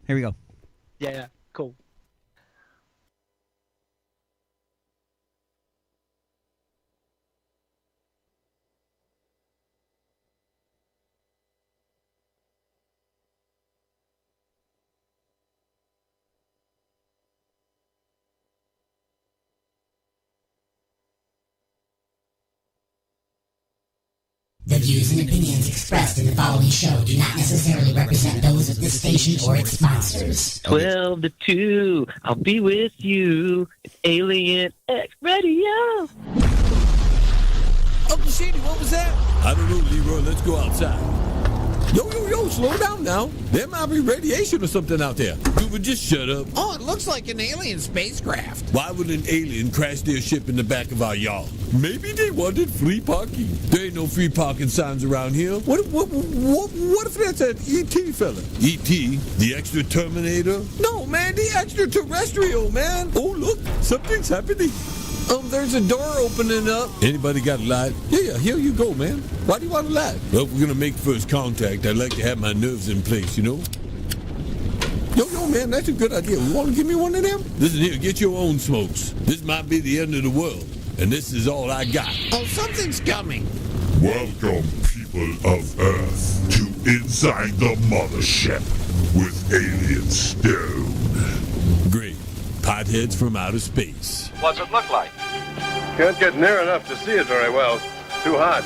Here we go. Yeah, cool. The views and opinions expressed in the following show do not necessarily represent those of this station or its sponsors. 12 to 2, I'll be with you. It's Alien X Radio. Uncle Shady, what was that? I don't know, Leroy. Let's go outside. Yo, slow down now. There might be radiation or something out there. You would just shut up. Oh, it looks like an alien spacecraft. Why would an alien crash their ship in the back of our yard? Maybe they wanted free parking. There ain't no free parking signs around here. What if that's that E.T. fella? E.T., the extra Terminator? No, man, the extraterrestrial, man. Oh, look, something's happening. There's a door opening up. Anybody got a light? Yeah, here you go, man. Why do you want a light? Well, if we're gonna make first contact, I'd like to have my nerves in place, you know? Yo, man, that's a good idea. You wanna give me one of them? Listen here, get your own smokes. This might be the end of the world, and this is all I got. Oh, something's coming. Welcome, people of Earth, to Inside the Mothership with Alien Stone. Great. Potheads from outer space. What's it look like? Can't get near enough to see it very well. Too hot.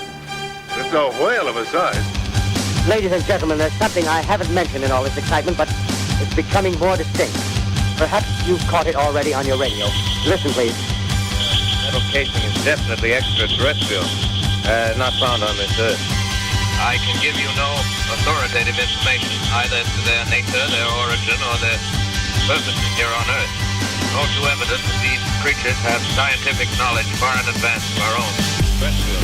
It's a whale of a size. Ladies and gentlemen, there's something I haven't mentioned in all this excitement, but it's becoming more distinct. Perhaps you've caught it already on your radio. Listen, please. Metal casing is definitely extraterrestrial. Not found on this Earth. I can give you no authoritative information, either as to their nature, their origin, or their purposes here on Earth. All too evident that these creatures have scientific knowledge far in advance of our own. Terrestrial.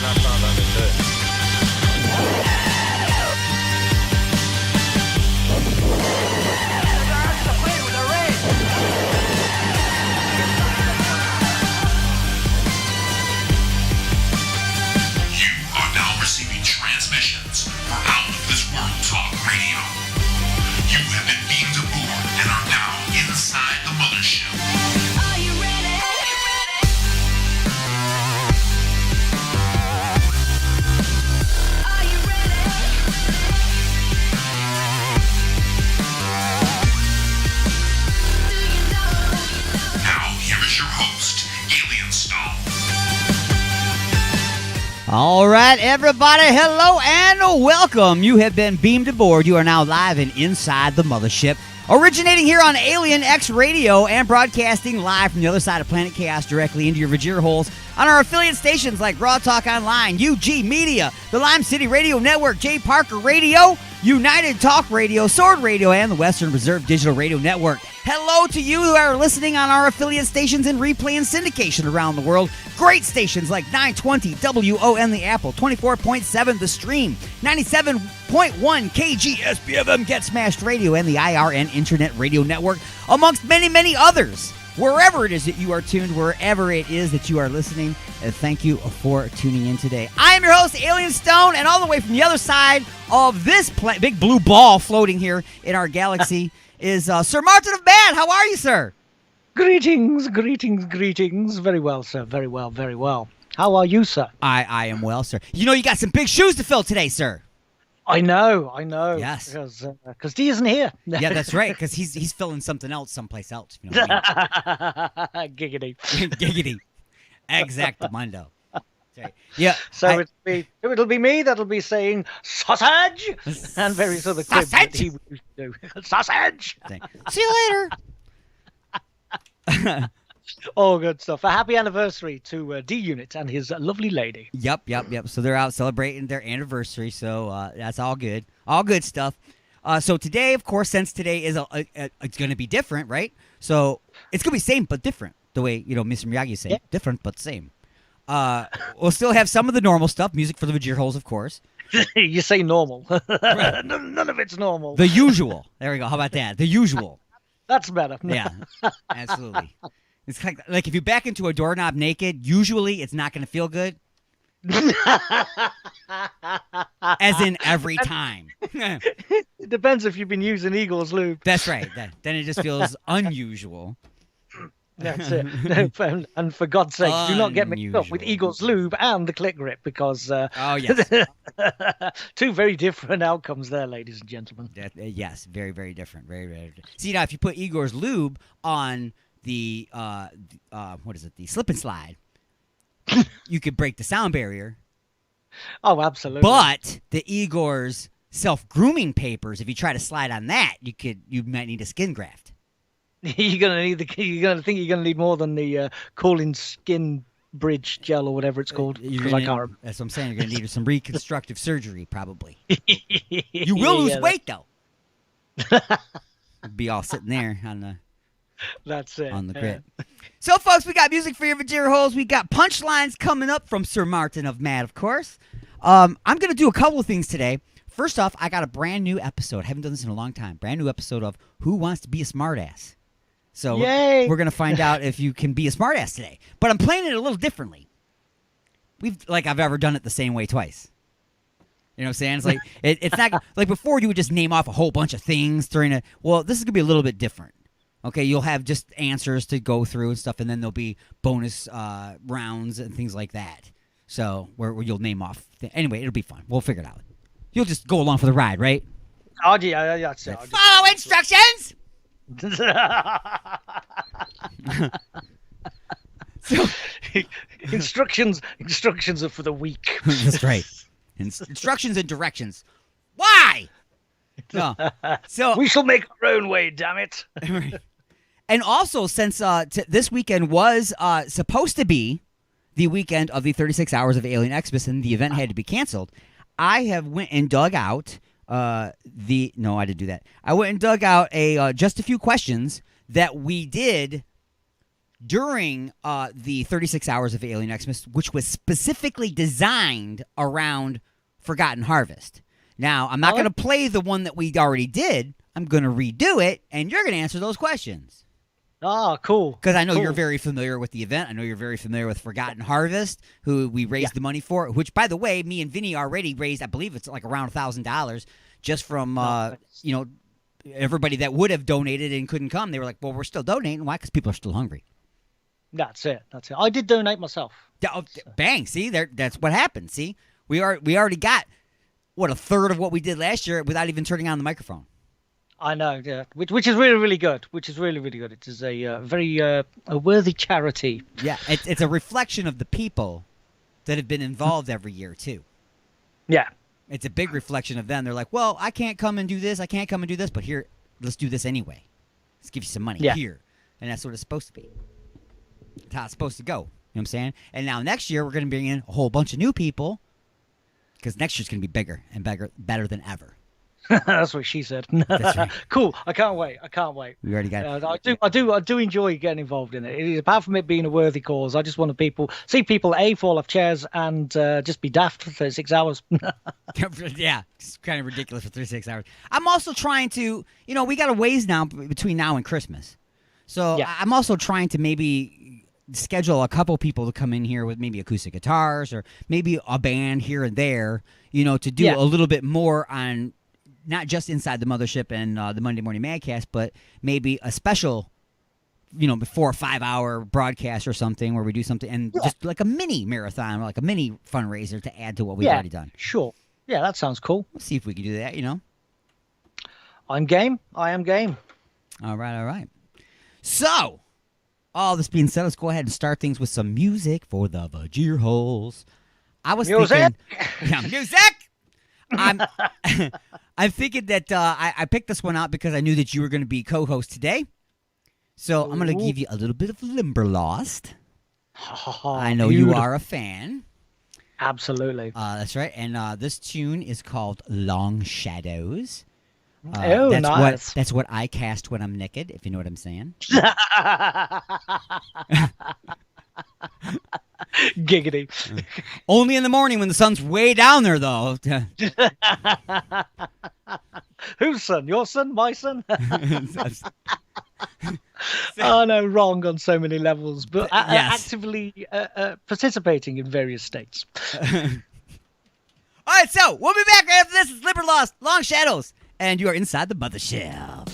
Not found on this Earth. You are now receiving transmissions for Out of This World Talk Radio. You have been beamed aboard and are now inside the Mothership. Are you ready? Are you ready? Do you know? Now, here is your host, Alien Stone. All right, everybody, hello and welcome. You have been beamed aboard. You are now live and inside the Mothership, originating here on Alien X Radio and broadcasting live from the other side of Planet Chaos directly into your Vajir holes on our affiliate stations like Raw Talk Online, UG Media, the Lime City Radio Network, J. Parker Radio, United Talk Radio, Sword Radio, and the Western Reserve Digital Radio Network. Hello to you who are listening on our affiliate stations in replay and syndication around the world. Great stations like 920 WON The Apple, 24.7 The Stream, 97.1 KGSPFM Get Smashed Radio, and the IRN Internet Radio Network, amongst many, many others. Wherever it is that you are tuned, wherever it is that you are listening, thank you for tuning in today. I am your host, Alien Stone, and all the way from the other side of this big blue ball floating here in our galaxy is Sir Martin of Bad. How are you, sir? Greetings. Very well, sir. Very well. How are you, sir? I am well, sir. You know you got some big shoes to fill today, sir. I know. Yes. Because D isn't here. Yeah, that's right, because he's filling something else someplace else. You know what I mean? Giggity. Giggity. Exactamundo. Right. Yeah. So it'll be me that'll be saying sausage and various other quibs that he used to do. Sausage. See you later. All good stuff. A happy anniversary to D Unit and his lovely lady. Yep. So they're out celebrating their anniversary. So that's all good. All good stuff. So today, of course, since today is it's going to be different, right? So it's going to be same but different. The way Mr. Miyagi say, different but same. We'll still have some of the normal stuff, music for the Vajir holes, of course. You say normal. Right. None of it's normal. The usual. There we go. How about that? The usual. That's better. Yeah, absolutely. It's like if you back into a doorknob naked, usually it's not going to feel good. As in every time. It depends if you've been using Eagles lube. That's right. Then it just feels unusual. That's it. No, and for God's sake, do not get mixed up with Unusual. Eagles lube and the click grip because Oh, yes. two very different outcomes there, ladies and gentlemen. Yes, very, very different. Very, very different. See, now, if you put Igor's lube on the, what is it, the slip and slide, you could break the sound barrier. Oh, absolutely. But the Igor's self-grooming papers, if you try to slide on that, you might need a skin graft. you're gonna need more than the cooling skin bridge gel or whatever it's called. Because I can't remember. That's what I'm saying. You're going to need some reconstructive surgery, probably. You will lose weight, though. Be all sitting there on the... That's it. On the grid. So, folks, we got music for your vagina holes. We got punchlines coming up from Sir Martin of Mad, of course. I'm going to do a couple of things today. First off, I got a brand new episode. I haven't done this in a long time. Brand new episode of Who Wants to Be a Smartass? So Yay! We're going to find out if you can be a smartass today. But I'm playing it a little differently. I've ever done it the same way twice. You know what I'm saying? It's like it's not like before you would just name off a whole bunch of things during a. Well, this is gonna be a little bit different. Okay, you'll have just answers to go through and stuff, and then there'll be bonus rounds and things like that. So where you'll name off. Anyway, it'll be fun. We'll figure it out. You'll just go along for the ride, right? Oh yeah, that's it. Follow instructions. So, instructions are for the weak. That's right. Instructions and directions. Why? No. So we shall make our own way. Damn it! And also, since this weekend was supposed to be the weekend of the 36 Hours of Alien Xmas, and the event had to be canceled, I have went and dug out no, I didn't do that. I went and dug out just a few questions that we did during the 36 Hours of Alien Xmas, which was specifically designed around Forgotten Harvest. Now, I'm not going to play the one that we already did. I'm going to redo it, and you're going to answer those questions. Oh, cool. Because I know you're very familiar with the event. I know you're very familiar with Forgotten Harvest, who we raised the money for, which, by the way, me and Vinny already raised, I believe it's like around $1,000 just from, everybody that would have donated and couldn't come. They were like, well, we're still donating. Why? Because people are still hungry. That's it. I did donate myself. Bang. See, that's what happened. See, we already got, a third of what we did last year without even turning on the microphone. I know, yeah, which is really, really good. It is a very a worthy charity. Yeah, it's a reflection of the people that have been involved every year too. Yeah, it's a big reflection of them. They're like, well, I can't come and do this, but here, let's do this anyway. Let's give you some money here, and that's what it's supposed to be. That's how it's supposed to go. You know what I'm saying? And now next year we're going to bring in a whole bunch of new people because next year's going to be bigger and better than ever. That's what she said. That's right. Cool. I can't wait. We already got it. I do enjoy getting involved in it. Apart from it being a worthy cause, I just want to see people fall off chairs and just be daft for 36 hours. Yeah, it's kind of ridiculous for 36 hours. I'm also trying to, we got a ways now between now and Christmas. So I'm also trying to maybe schedule a couple people to come in here with maybe acoustic guitars or maybe a band here and there, to do a little bit more on not just Inside the Mothership and the Monday Morning Madcast, but maybe a special, 4 or 5 hour broadcast or something where we do something and just like a mini marathon, or like a mini fundraiser to add to what we've already done. Sure. Yeah, that sounds cool. Let's see if we can do that, I'm game. I am game. All right. So, all this being said, let's go ahead and start things with some music for the Vajir Holes. I was thinking... Yeah, music! I'm thinking that I picked this one out because I knew that you were going to be co-host today. So I'm going to give you a little bit of Limberlost. I know you are a fan. Absolutely. That's right. And this tune is called Long Shadows. Nice. That's what I cast when I'm naked, if you know what I'm saying. Giggity. Only in the morning when the sun's way down there, though. Whose son? Your son? My son? Oh no, wrong on so many levels, but Yes. actively participating in various states. All right, so we'll be back after this. It's Liber Lost, Long Shadows, and you are inside the Mothership.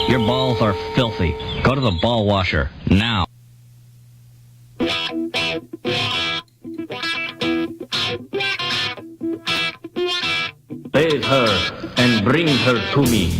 Your balls are filthy. Go to the ball washer now. with her and bring her to me.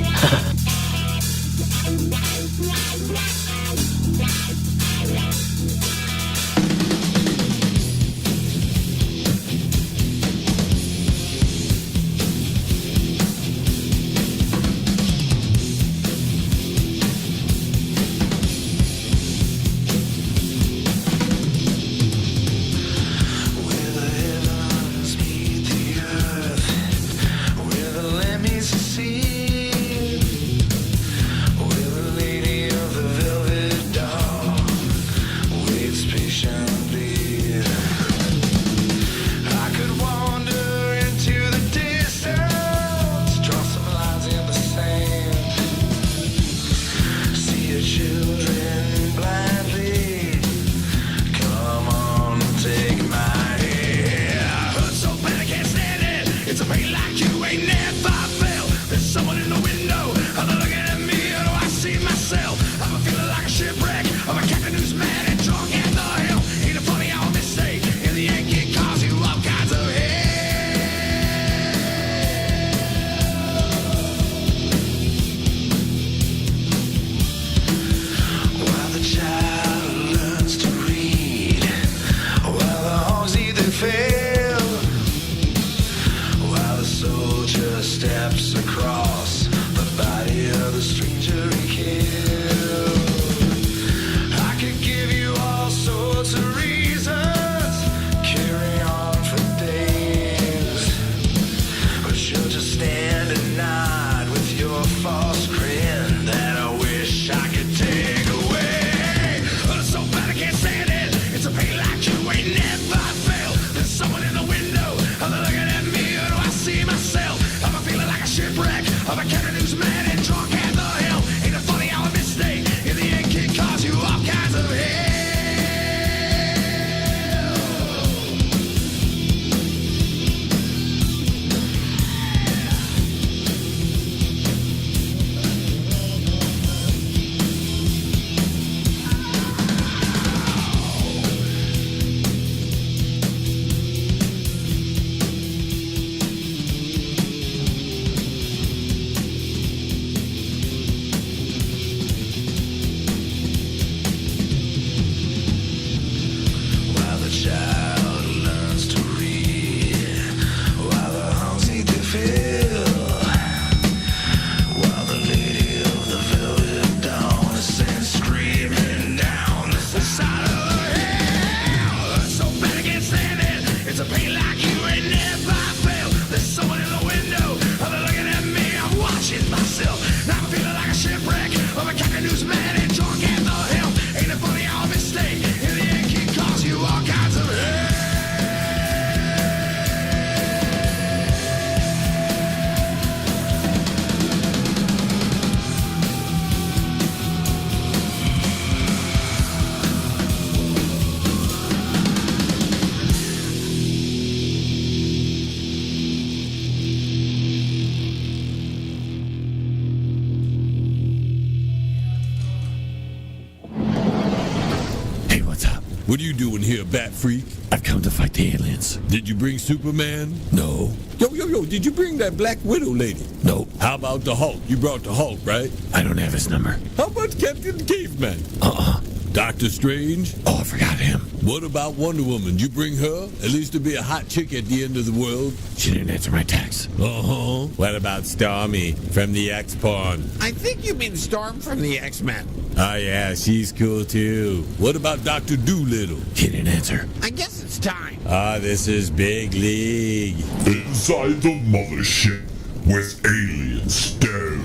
What are you doing here, Bat Freak? I've come to fight the aliens. Did you bring Superman? No. Yo, did you bring that Black Widow lady? No. How about the Hulk? You brought the Hulk, right? I don't have his number. How about Captain Caveman? Uh-uh. Doctor Strange? Oh, I forgot him. What about Wonder Woman? Did you bring her? At least to be a hot chick at the end of the world? She didn't answer my text. Uh-huh. What about Stormy from the X-Pawn? I think you mean Storm from the X-Men. Oh, yeah, she's cool, too. What about Dr. Doolittle? He didn't answer. I guess it's time. Ah, this is Big League. Inside the Mothership with Alien Stone.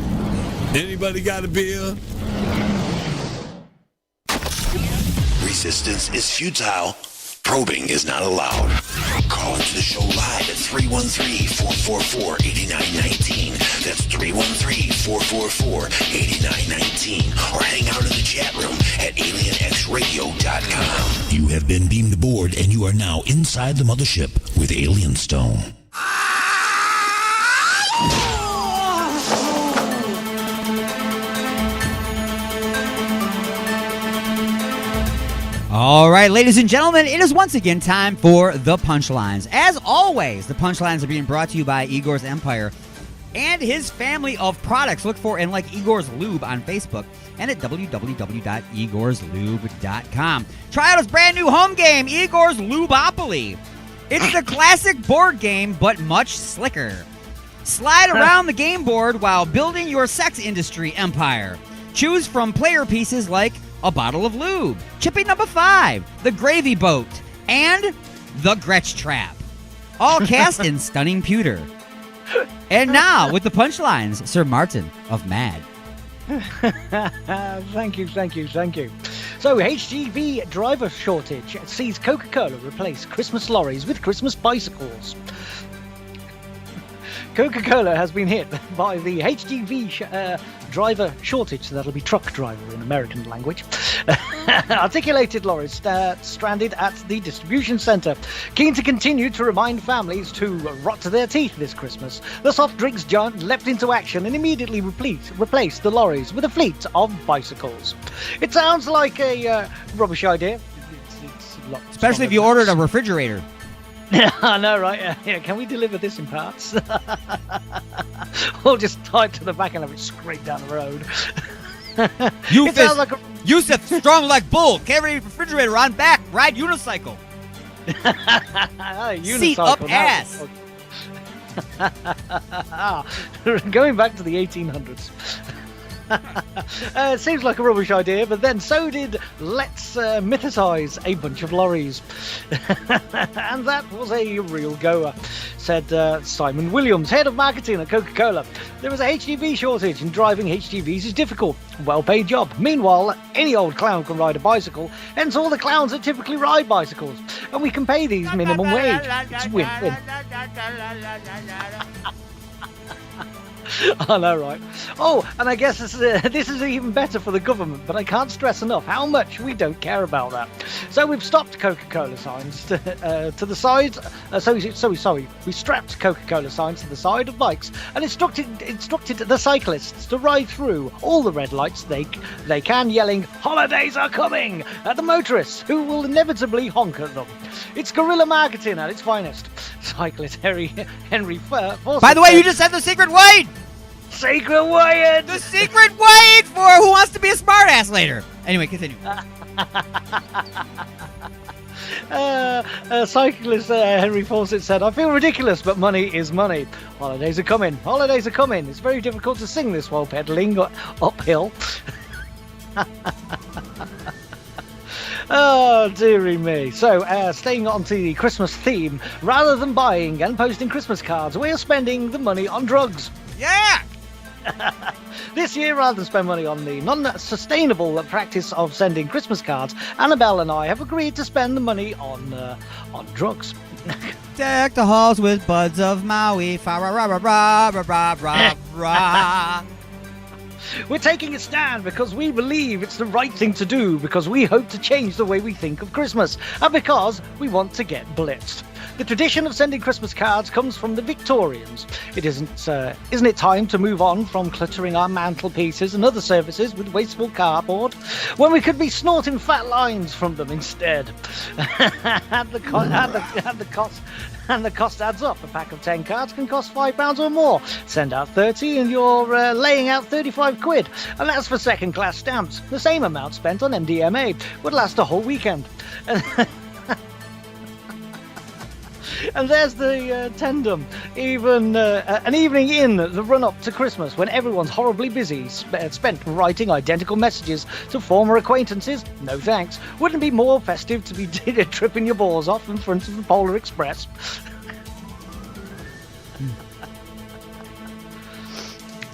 Anybody got a beer? Resistance is futile. Probing is not allowed. Call into the show live at 313-444-8919. That's 313-444-8919. Or hang out in the chat room at alienxradio.com. You have been beamed aboard and you are now inside the Mothership with Alien Stone. All right, ladies and gentlemen, it is once again time for the punchlines. As always, the punchlines are being brought to you by Igor's Empire. and his family of products. Look for and like Igor's Lube on Facebook and at www.igorslube.com. Try out his brand new home game, Igor's Lubeopoly. It's the classic board game, but much slicker. Slide around the game board while building your sex industry empire. Choose from player pieces like a bottle of lube, chippy number 5, the gravy boat, and the Gretsch trap. All cast in stunning pewter. And now, with the punchlines, Sir Martin of Mad. Thank you. So, HGV driver shortage sees Coca-Cola replace Christmas lorries with Christmas bicycles. Coca-Cola has been hit by the HGV driver shortage, so that'll be truck driver in American language. Articulated lorries stranded at the distribution centre. Keen to continue to remind families to rot to their teeth this Christmas, the soft drinks giant leapt into action and immediately replaced the lorries with a fleet of bicycles. It sounds like a rubbish idea. It's a lot Especially if you ordered a refrigerator. I know, right? Yeah, can we deliver this in parts? Or just tie it to the back and have it scraped down the road? Yusuf, strong like bull. Carry refrigerator on back. Ride unicycle. Seat up ass. Going back to the 1800s. It seems like a rubbish idea, but then so did let's mythicize a bunch of lorries. And that was a real goer, said Simon Williams, head of marketing at Coca-Cola. There is a HGV shortage and driving HGVs is difficult. Well-paid job. Meanwhile, any old clown can ride a bicycle, hence all the clowns that typically ride bicycles. And we can pay these minimum wage. It's win-win. I know, right? Oh, and I guess this is even better for the government, but I can't stress enough how much we don't care about that. So we've stopped Coca-Cola signs to the sides. We strapped Coca-Cola signs to the side of bikes and instructed the cyclists to ride through all the red lights they can, yelling, "Holidays are coming!" at the motorists, who will inevitably honk at them. It's guerrilla marketing at its finest. Cyclist Henry Fawcett. By the way, you just said the secret word! Secret word! The secret word for who wants to be a smartass later. Anyway, continue. Cyclist Henry Fawcett said, "I feel ridiculous, but money is money. Holidays are coming. Holidays are coming. It's very difficult to sing this while pedalling uphill." Oh, dearie me. So, staying on to the Christmas theme, rather than buying and posting Christmas cards, we're spending the money on drugs. Yeah! This year, rather than spend money on the non-sustainable practice of sending Christmas cards, Annabelle and I have agreed to spend the money on drugs. Deck the halls with buds of Maui. Fa-ra-ra-ra-ra-ra-ra-ra. We're taking a stand because we believe it's the right thing to do, because we hope to change the way we think of Christmas, and because we want to get blitzed. The tradition of sending Christmas cards comes from the Victorians. Isn't it time to move on from cluttering our mantelpieces and other surfaces with wasteful cardboard, when we could be snorting fat lines from them instead? And the cost adds up. A pack of 10 cards can cost £5 or more. Send out 30 and you're laying out 35 quid. And that's for second-class stamps. The same amount spent on MDMA would last a whole weekend. And there's the tandem. Even an evening in the run-up to Christmas, when everyone's horribly busy, spent writing identical messages to former acquaintances. No thanks. Wouldn't it be more festive to be tripping your balls off in front of the Polar Express?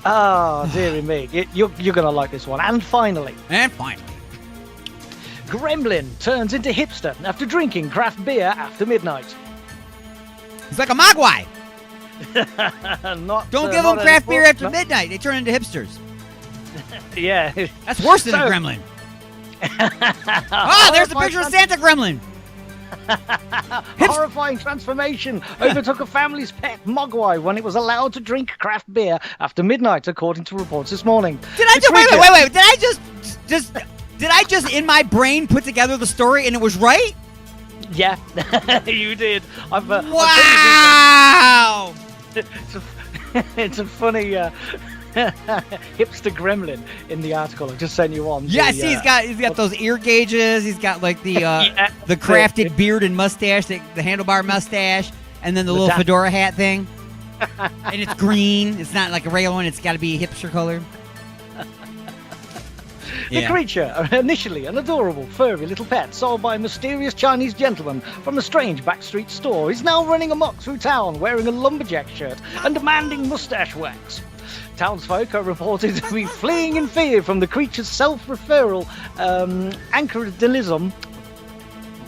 Ah, dearie me. You're going to like this one. And finally. Gremlin turns into hipster after drinking craft beer after midnight. He's like a mogwai. Don't give them craft beer after midnight. They turn into hipsters. Yeah. That's worse than a gremlin. Oh, there's the picture of Santa Gremlin. Horrifying transformation overtook a family's pet mogwai when it was allowed to drink craft beer after midnight, according to reports this morning. Did I just wait? Did I just in my brain put together the story and it was right? Yeah, you did. Wow! it's a funny hipster gremlin in the article I just sent you on. Yeah, see, he's got those ear gauges. He's got like the the crafted beard and mustache, the handlebar mustache, and then the little fedora hat thing. And it's green. It's not like a regular one. It's got to be hipster color. The creature, initially an adorable, furry little pet sold by a mysterious Chinese gentleman from a strange backstreet store, is now running amok through town wearing a lumberjack shirt and demanding mustache wax. Townsfolk are reported to be fleeing in fear from the creature's self-referral anchoridealism,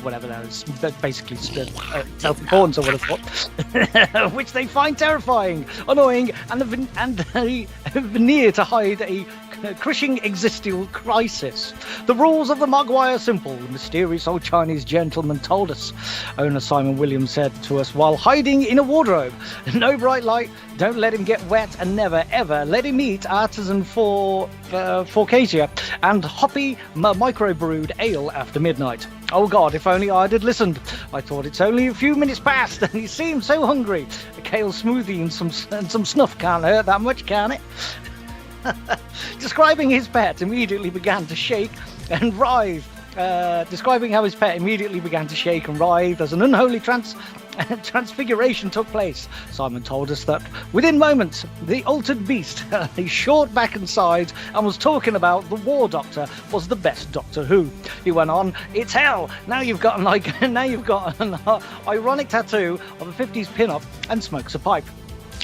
whatever that is, basically self-importance or whatever, which they find terrifying, annoying, and a veneer to hide a crushing existential crisis. The rules of the Mogwai are simple, the mysterious old Chinese gentleman told us. Owner Simon Williams said to us while hiding in a wardrobe, no bright light, don't let him get wet, and never ever let him eat artisan focaccia and hoppy microbrewed ale after midnight. Oh God, if only I'd had listened. I thought it's only a few minutes past and he seemed so hungry. A kale smoothie and some snuff can't hurt that much, can it? Describing his pet immediately began to shake and writhe. Describing how his pet immediately began to shake and writhe as an unholy transfiguration took place. Simon told us that within moments, the altered beast, he short back and sides and was talking about the War Doctor was the best Doctor Who. He went on, "It's hell. Now you've got an ironic tattoo of a 50s pin-up and smokes a pipe."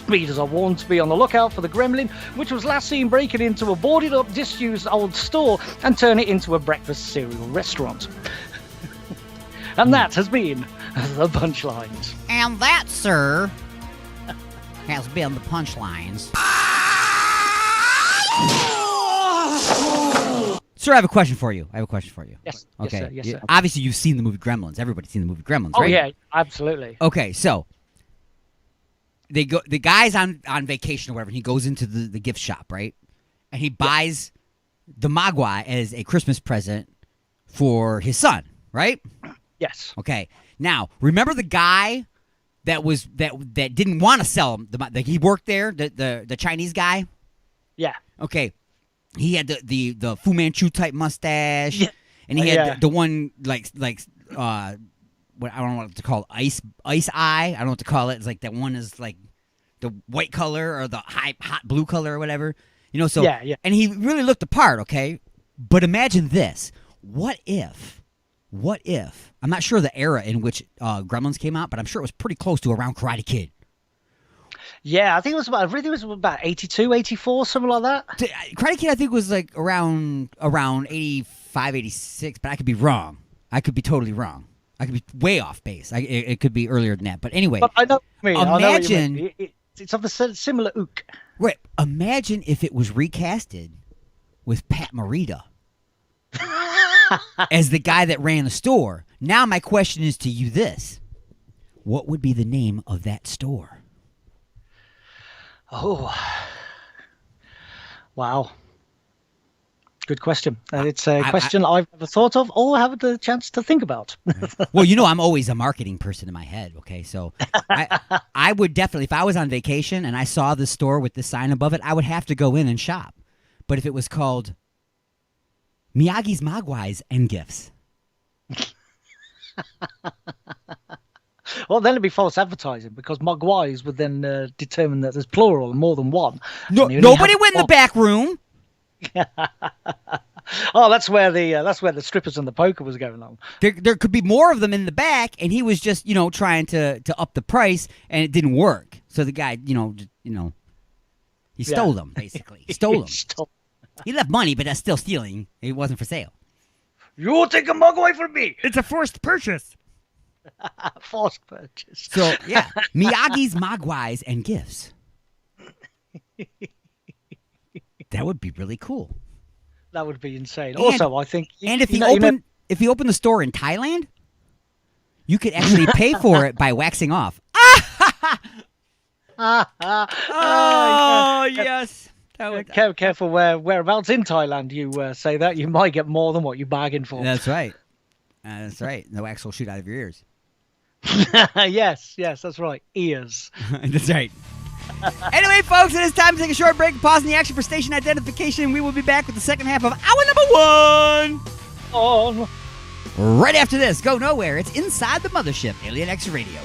Readers are warned to be on the lookout for the gremlin, which was last seen breaking into a boarded-up, disused old store and turn it into a breakfast cereal restaurant. And that has been the punchlines. And that, sir, has been the punchlines. Sir, I have a question for you. Yes. Okay. Yes, sir. Obviously, you've seen the movie Gremlins. Everybody's seen the movie Gremlins, Oh, right? yeah, absolutely. Okay, so the guy's on vacation or whatever, and he goes into the gift shop, right? And he buys the Mogwai as a Christmas present for his son, right? Yes. Okay. Now, remember the guy that didn't want to sell him? He worked there, the Chinese guy? Yeah. Okay. He had the Fu Manchu type mustache, and he had Yeah. the one like what I don't know what to call it, ice eye. I don't know what to call it. It's like that one is like the white color or the hot blue color or whatever. You know, so Yeah. And he really looked the part, okay? But imagine this. What if I'm not sure the era in which Gremlins came out, but I'm sure it was pretty close to around Karate Kid. Yeah, I think it was about 82, 84, something like that. Karate Kid, I think, was like around 85, 86, but I could be wrong. I could be totally wrong. I could be way off base. It could be earlier than that. But anyway, But I know what you mean. imagine. I know what you mean. It's of a similar ook. Right. Imagine if it was recasted with Pat Morita as the guy that ran the store. Now my question is to you this. What would be the name of that store? Oh. Wow. Good question. It's a question I've never thought of or had the chance to think about. Well, you know, I'm always a marketing person in my head, okay? So I would definitely, if I was on vacation and I saw the store with this sign above it, I would have to go in and shop. But if it was called Miyagi's Mogwais and Gifts. Well, then it'd be false advertising because Mogwais would then determine that there's plural and more than one. No, nobody went in the back room. Oh, that's where the strippers and the poker was going on. There could be more of them in the back, and he was just trying to up the price, and it didn't work. So the guy he stole them basically. He stole them. He left money, but that's still stealing. It wasn't for sale. You take a Mogwai from me. It's a forced purchase. Forced purchase. So yeah, Miyagi's Mogwais and Gifts. That would be really cool. That would be insane. Also, I think... And if he opened the store in Thailand, you could actually pay for it by waxing off. Oh, yes. Careful whereabouts in Thailand you say that. You might get more than what you bargained for. That's right. That's right. The wax will shoot out of your ears. Yes, that's right. Ears. That's right. Anyway, folks, it is time to take a short break and pause in the action for station identification. We will be back with the second half of hour number 1. Oh. Right after this. Go nowhere. It's Inside the Mothership, Alien X Radio.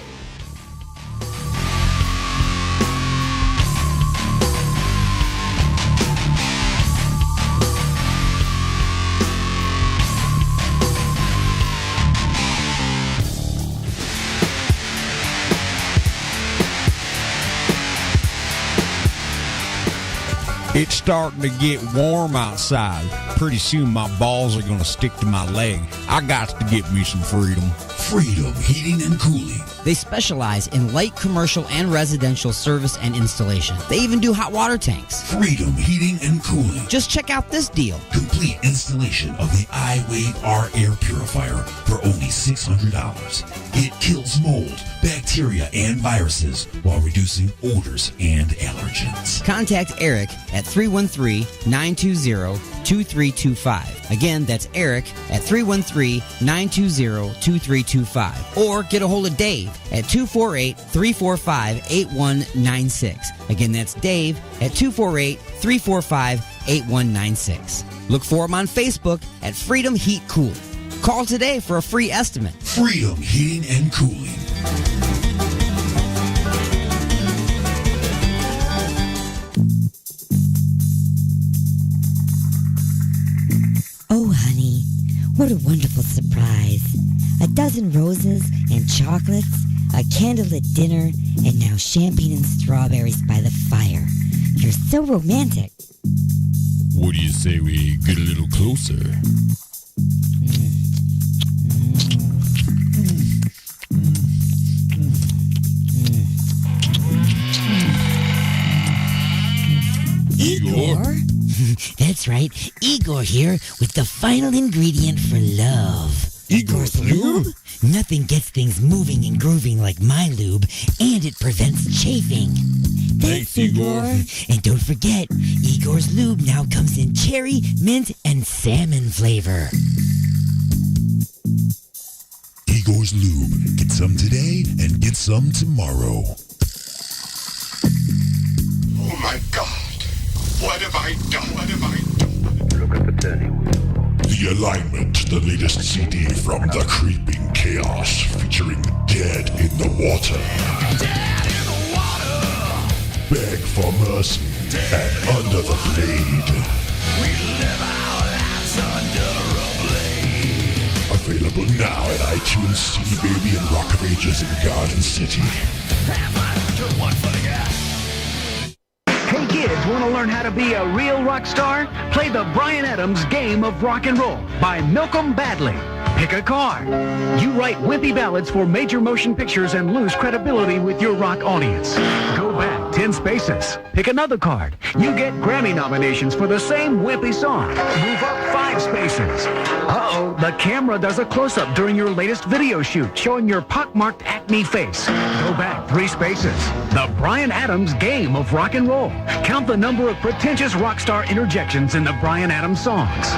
It's starting to get warm outside. Pretty soon my balls are going to stick to my leg. I got to get me some freedom. Freedom Heating and Cooling. They specialize in light commercial and residential service and installation. They even do hot water tanks. Freedom Heating and Cooling. Just check out this deal. Complete installation of the iWave R air purifier for only $600. It kills mold, bacteria, and viruses while reducing odors and allergens. Contact Eric at 313-920-2325. Again, that's Eric at 313-920-2325. Or get a hold of Dave at 248-345-8196. Again, that's Dave at 248-345-8196. Look for him on Facebook at Freedom Heat Cool. Call today for a free estimate. Freedom Heating and Cooling. Oh, honey, what a wonderful surprise. A dozen roses and chocolates, a candlelit dinner, and now champagne and strawberries by the fire. You're so romantic. What do you say we get a little closer? Igor? That's right, Igor here with the final ingredient for love. Igor's lube? Nothing gets things moving and grooving like my lube, and it prevents chafing. Thanks, Igor. And don't forget, Igor's lube now comes in cherry, mint, and salmon flavor. Igor's Lube. Get some today and get some tomorrow. Oh my God! What have I done? What have I done? Look at the turning wheel. The Alignment, the latest CD from The Creeping Chaos, featuring Dead in the Water. Dead in the water! Beg for mercy and Under the Blade. We live our lives under a blade. Available now at iTunes, CD Baby, and Rock of Ages in Garden City. Hey kids, want to learn how to be a real rock star? Play the Bryan Adams Game of Rock and Roll by Malcolm Badley. Pick a card. You write wimpy ballads for major motion pictures and lose credibility with your rock audience. Go back 10 spaces. Pick another card. You get Grammy nominations for the same wimpy song. Move up 5 spaces. Uh-oh, the camera does a close-up during your latest video shoot showing your pockmarked acne face. Go back 3 spaces. The Bryan Adams Game of Rock and Roll. Count the number of pretentious rock star interjections in the Bryan Adams songs.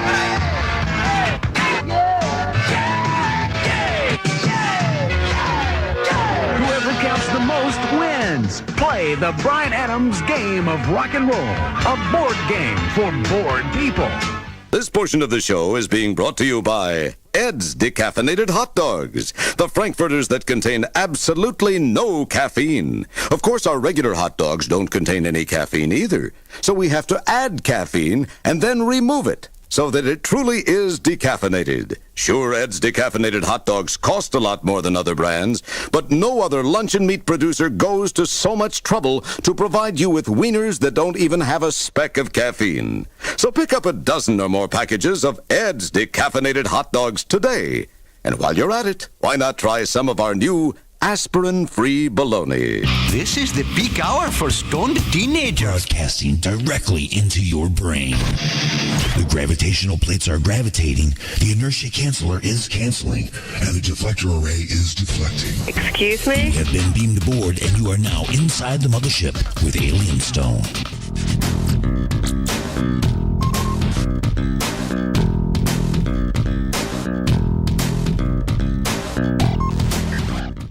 Whoever counts the most wins. Play the Bryan Adams Game of Rock and Roll, a board game for bored people. This portion of the show is being brought to you by Ed's Decaffeinated Hot Dogs, the Frankfurters that contain absolutely no caffeine. Of course, our regular hot dogs don't contain any caffeine either, so we have to add caffeine and then remove it so that it truly is decaffeinated. Sure, Ed's Decaffeinated Hot Dogs cost a lot more than other brands, but no other luncheon meat producer goes to so much trouble to provide you with wieners that don't even have a speck of caffeine. So pick up a dozen or more packages of Ed's Decaffeinated Hot Dogs today. And while you're at it, why not try some of our new aspirin-free bologna? This is the peak hour for stoned teenagers. Broadcasting directly into your brain. The gravitational plates are gravitating, the inertia canceller is canceling, and the deflector array is deflecting. Excuse me? You have been beamed aboard, and you are now inside the mothership with Alien Stone.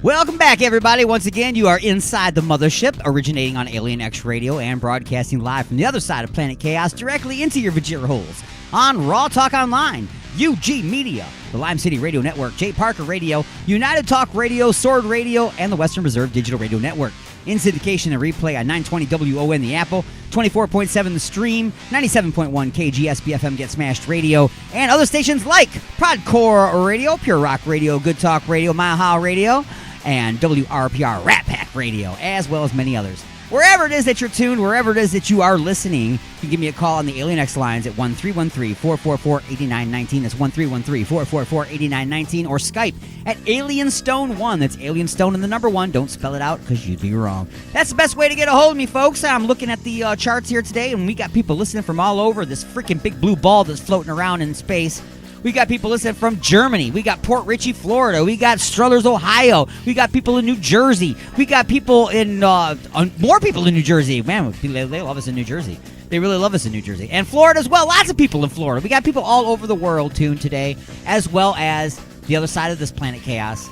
Welcome back, everybody. Once again, you are inside the Mothership, originating on Alien X Radio and broadcasting live from the other side of Planet Chaos directly into your Vajira holes on Raw Talk Online, UG Media, the Lime City Radio Network, Jay Parker Radio, United Talk Radio, Sword Radio, and the Western Reserve Digital Radio Network. In syndication and replay on 920 WON The Apple, 24.7 The Stream, 97.1 KGSB FM Get Smashed Radio, and other stations like Podcore Radio, Pure Rock Radio, Good Talk Radio, Mile High Radio, and WRPR Rat Pack Radio, as well as many others. Wherever it is that you're tuned, wherever it is that you are listening, you can give me a call on the Alien X lines at 1-313-444-8919. That's 1-313-444-8919. Or Skype at AlienStone1. That's AlienStone and the number 1. Don't spell it out because you'd be wrong. That's the best way to get a hold of me, folks. I'm looking at the charts here today, and we got people listening from all over this freaking big blue ball that's floating around in space. We got people listening from Germany. We got Port Richey, Florida. We got Struthers, Ohio. We got people in New Jersey. We got people in, more people in New Jersey. Man, they love us in New Jersey. They really love us in New Jersey. And Florida as well. Lots of people in Florida. We got people all over the world tuned today, as well as the other side of this Planet Chaos.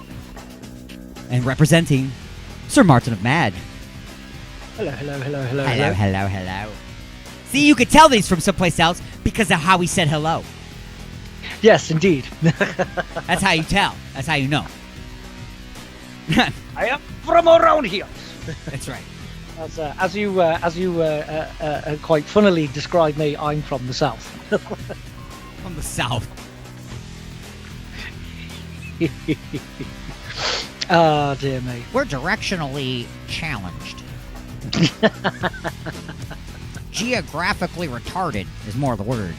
And representing Sir Martin of Mad. Hello, hello, hello, hello. Hello, hello, hello. See, you could tell these from someplace else because of how he said hello. Yes, indeed. That's how you tell. That's how you know. I am from around here. That's right. As you quite funnily described me, I'm from the south. From the south. Oh, dear me. We're directionally challenged. Geographically retarded is more the word.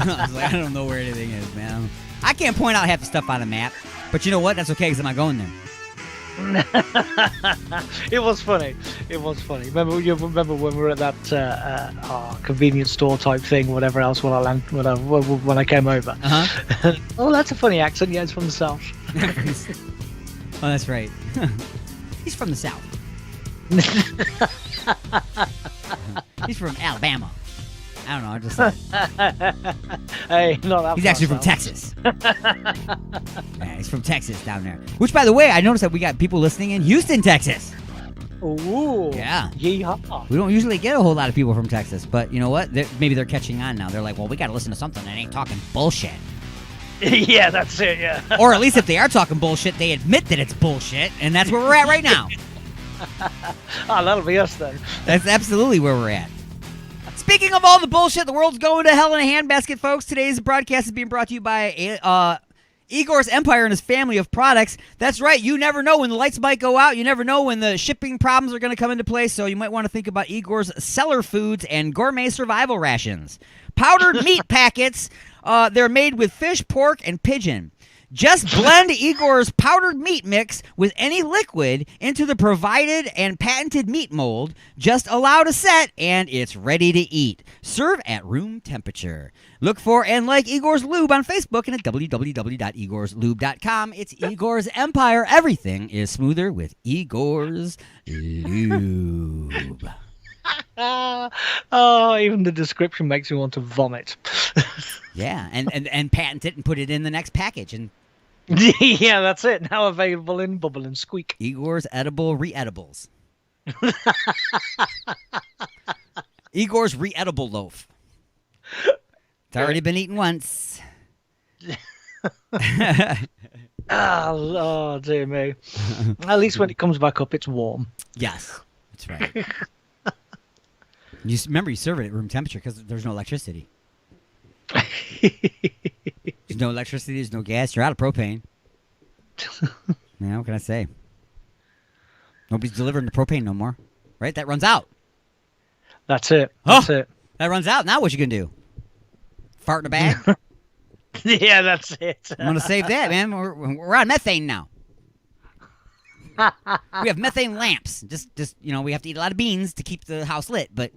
I was like, I don't know where anything is, man. I can't point out half the stuff on the map, but you know what? That's okay because I'm not going there. It was funny. It was funny. Remember when we were at that convenience store type thing, whatever else, when I came over. Uh-huh. Oh, that's a funny accent. Yeah, it's from the south. Oh, that's right. He's from the south. He's from Alabama. I don't know. I just hey, not that. He's actually from Texas. Yeah, he's from Texas down there. Which, by the way, I noticed that we got people listening in Houston, Texas. Ooh. Yeah. Yeehaw. We don't usually get a whole lot of people from Texas, but you know what? Maybe they're catching on now. They're like, well, we got to listen to something that ain't talking bullshit. Yeah, that's it. Yeah. Or at least if they are talking bullshit, they admit that it's bullshit, and that's where we're at right now. Oh, that'll be us then. That's absolutely where we're at. Speaking of all the bullshit, the world's going to hell in a handbasket, folks. Today's broadcast is being brought to you by Igor's Empire and his family of products. That's right. You never know when the lights might go out. You never know when the shipping problems are going to come into play, so you might want to think about Igor's Cellar Foods and Gourmet Survival Rations. Powdered meat packets. They're made with fish, pork, and pigeon. Just blend Igor's powdered meat mix with any liquid into the provided and patented meat mold. Just allow to set, and it's ready to eat. Serve at room temperature. Look for and like Igor's Lube on Facebook and at www.igorslube.com. It's Igor's Empire. Everything is smoother with Igor's Lube. Oh, even the description makes me want to vomit. Yeah, and patent it and put it in the next package. And yeah, that's it. Now available in Bubble and Squeak. Igor's Edible Re-Edibles. Igor's Re-Edible Loaf. It's already been eaten once. Oh, dear me. At least when it comes back up, it's warm. Yes, that's right. Remember, you serve it at room temperature because there's no electricity. There's no electricity, there's no gas, you're out of propane. Yeah, what can I say? Nobody's delivering the propane no more. Right? That runs out. That's it. That's it. That runs out. Now what you gonna do? Fart in a bag? Yeah, that's it. I'm gonna save that, man. We're on methane now. We have methane lamps. Just we have to eat a lot of beans to keep the house lit, but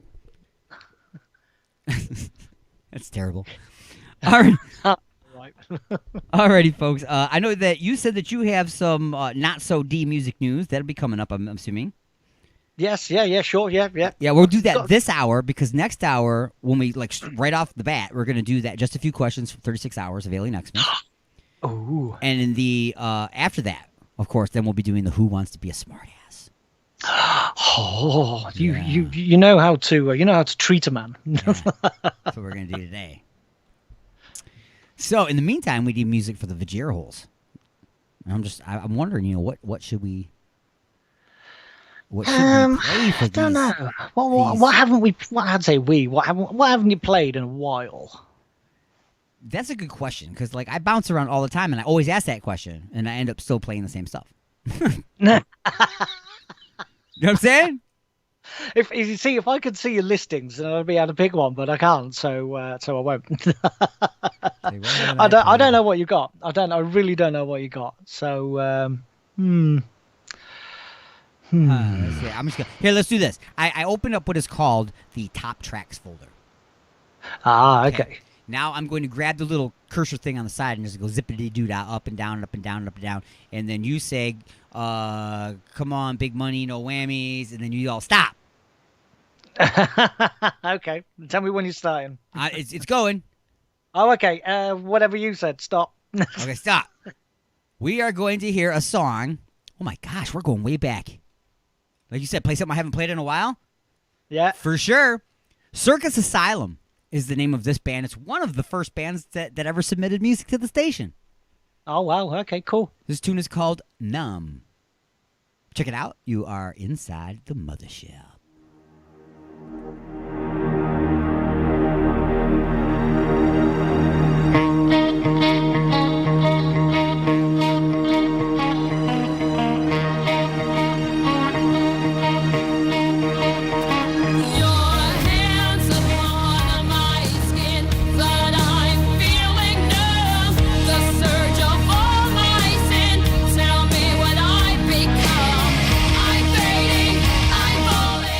that's terrible. All right. Alrighty, folks. I know that you said that you have some not so D music news that'll be coming up. I'm assuming. Yes. Yeah. Sure. Yeah. Yeah. We'll do that this hour because next hour, when we right off the bat, we're gonna do that. Just a few questions for 36 hours of Alien X-Men. Oh. And in the after that, of course, then we'll be doing the Who Wants to Be a Smartass. Oh, you know how to treat a man. That's what we're gonna do today. So in the meantime, we need music for the Vajira holes. I'm wondering, what should we play for I don't know. What haven't we? What haven't you played in a while? That's a good question, because I bounce around all the time, and I always ask that question, and I end up still playing the same stuff. You know what I'm saying? If I could see your listings, then I'd be able to pick one, but I can't, so I won't. I don't know what you got. I really don't know what you got. So, let's see. Let's do this. I opened up what is called the Top Tracks folder. Okay. Now I'm going to grab the little cursor thing on the side and just go zippity-doo up and down, up and down, up and down. And then you say, come on, big money, no whammies. And then you all stop. Okay. Tell me when you're starting. It's going. Oh, okay. Whatever you said. Stop. Okay, stop. We are going to hear a song. Oh, my gosh. We're going way back. Like you said, play something I haven't played in a while? Yeah. For sure. Circus Asylum is the name of this band. It's one of the first bands that ever submitted music to the station. Oh, wow. Okay, cool. This tune is called Numb. Check it out. You are inside the Mothership. Tell me what I've become. I'm fading, I'm falling.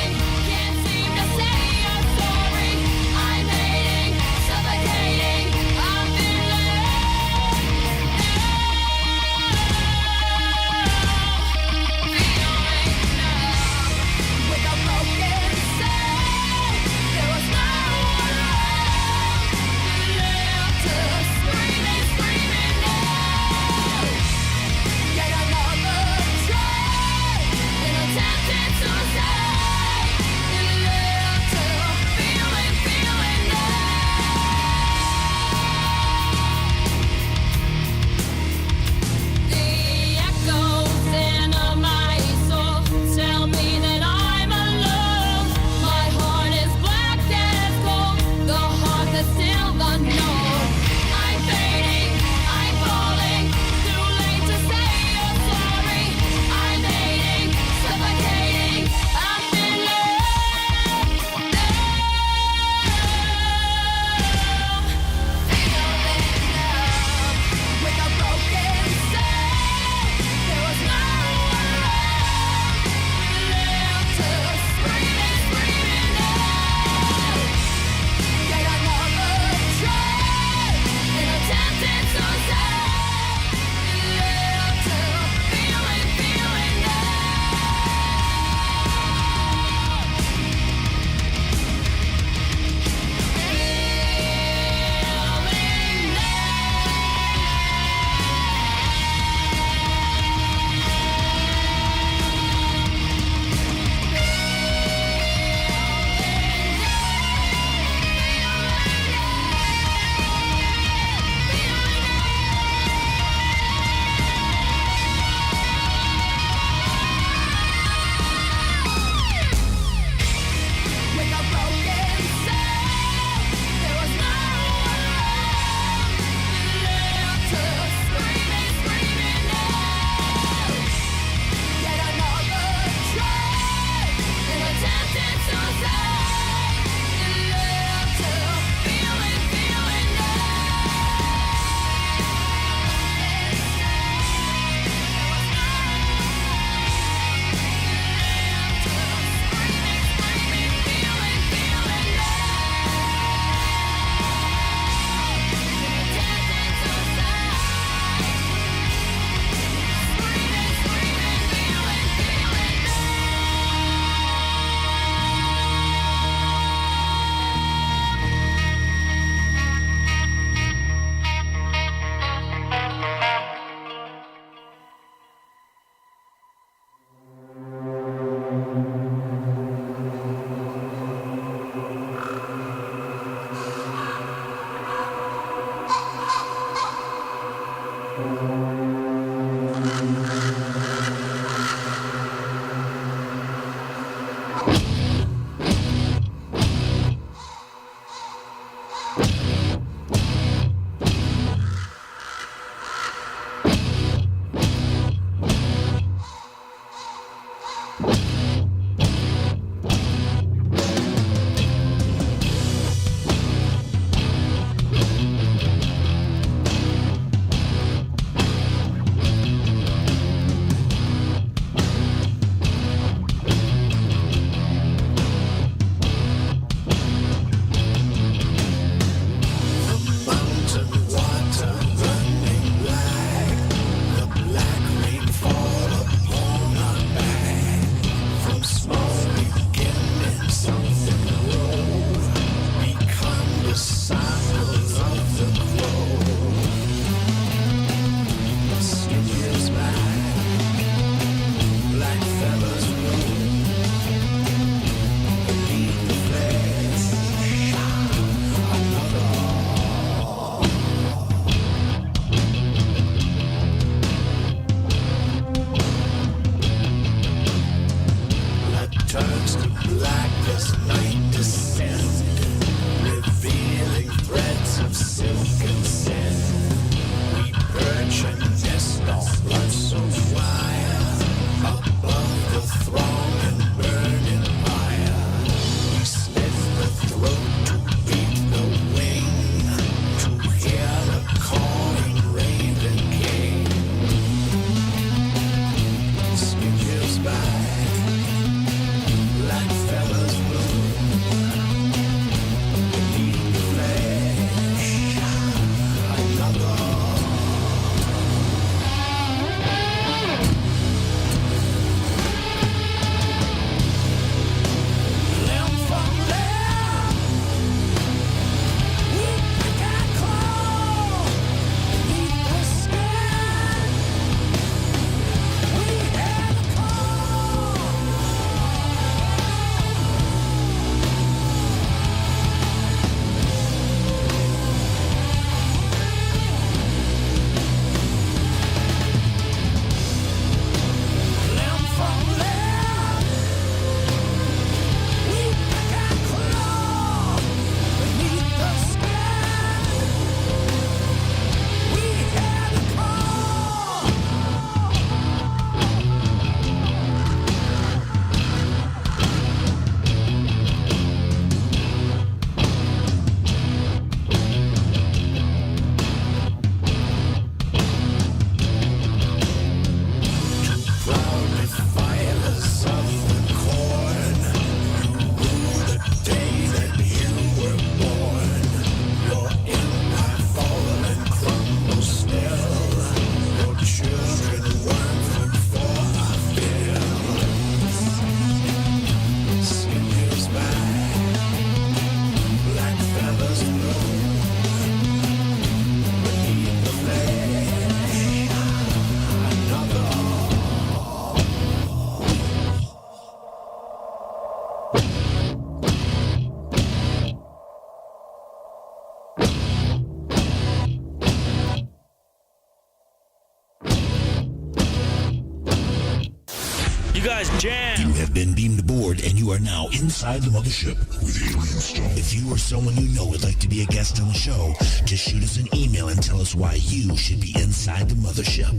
guys jam. You have been beamed aboard, and you are now inside the mothership with Alien Stone. If you or someone you know would like to be a guest on the show, just shoot us an email and tell us why you should be inside the mothership.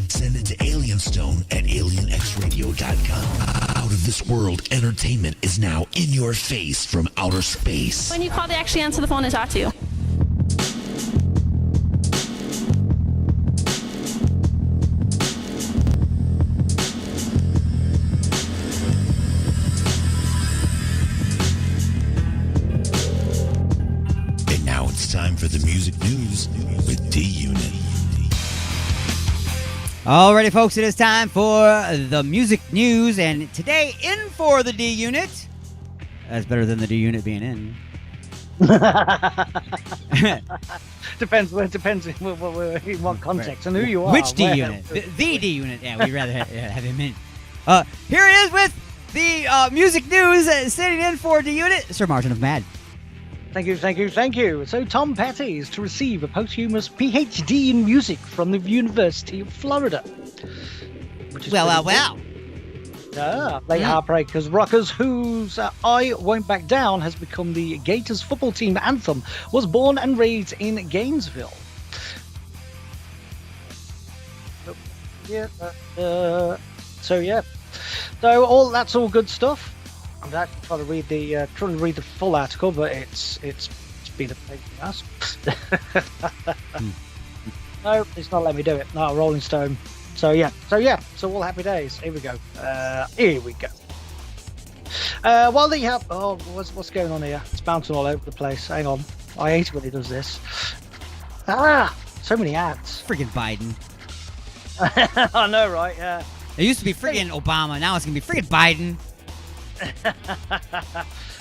Send it to alienstone@alienxradio.com. Out of this world entertainment is now in your face from outer space. When you call, they actually answer the phone and talk to you. And now it's time for the music news with D-Unit. Alrighty, folks, it is time for the music news, and today in for the D Unit. That's better than the D Unit being in. Depends in what context and who you are. Which D Unit? The D Unit. Yeah, we'd rather have him in. Here he is with the music news, sitting in for D Unit, Sir Martin of Mad. Thank you. So Tom Petty is to receive a posthumous PhD in music from the University of Florida. Well. Late Heartbreakers Rockers, whose I Won't Back Down has become the Gators football team anthem, was born and raised in Gainesville. So that's all good stuff. I'm actually trying to read the full article, but it's been a pain in the ass. No, it's not letting me do it. No, Rolling Stone. So all happy days. Here we go. While they have, what's going on here? It's bouncing all over the place. Hang on, I hate it when he does this. So many ads. Friggin' Biden. I know, right? Yeah. It used to be friggin' Obama. Now it's gonna be friggin' Biden.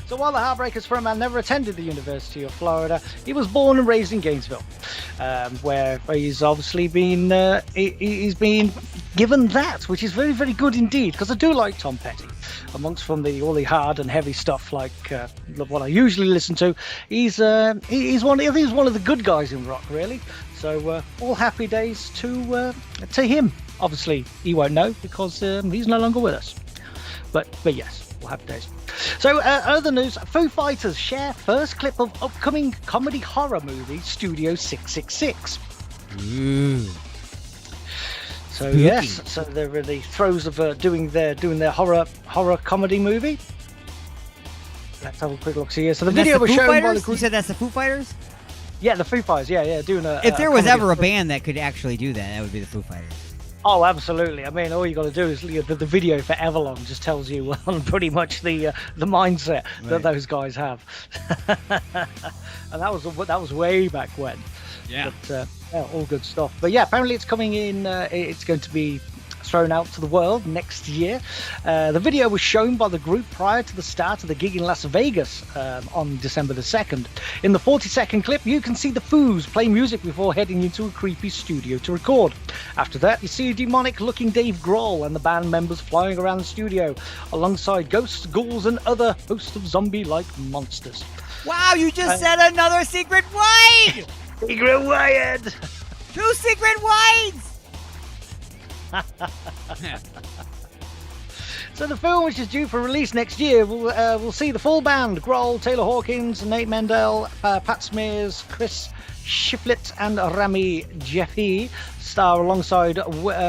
So while the Heartbreakers frontman never attended the University of Florida, he was born and raised in Gainesville, where he's obviously been he's been given that, which is very, very good indeed. Because I do like Tom Petty, amongst all the hard and heavy stuff like what I usually listen to. He's one of the good guys in rock, really. So all happy days to him. Obviously, he won't know because he's no longer with us. But yes. Happy days. So, other news, Foo Fighters share first clip of upcoming comedy horror movie Studio 666. Ooh. So spooky. Yes, so they're in the throes of doing their horror comedy movie. Let's have a quick look. So the video was shown by the group. You said that's the Foo Fighters? Yeah, the Foo Fighters. Yeah, doing a. If there was ever a band that could actually do that, that would be the Foo Fighters. Oh, absolutely. I mean, all you got to do is the video for Everlong just tells you on pretty much the mindset that those guys have, and that was way back when. Yeah. But all good stuff. But yeah, apparently it's coming in. It's going to be thrown out to the world next year. The video was shown by the group prior to the start of the gig in Las Vegas on December the 2nd. In the 40-second clip, you can see the Foos play music before heading into a creepy studio to record. After that, you see a demonic-looking Dave Grohl and the band members flying around the studio, alongside ghosts, ghouls, and other hosts of zombie-like monsters. Wow, you just said another secret wide! Secret wide! 2 secret wides! So the film, which is due for release next year, will see the full band: Grohl, Taylor Hawkins, Nate Mendel, Pat Smears, Chris Shiflett, and Rami Jeffy star alongside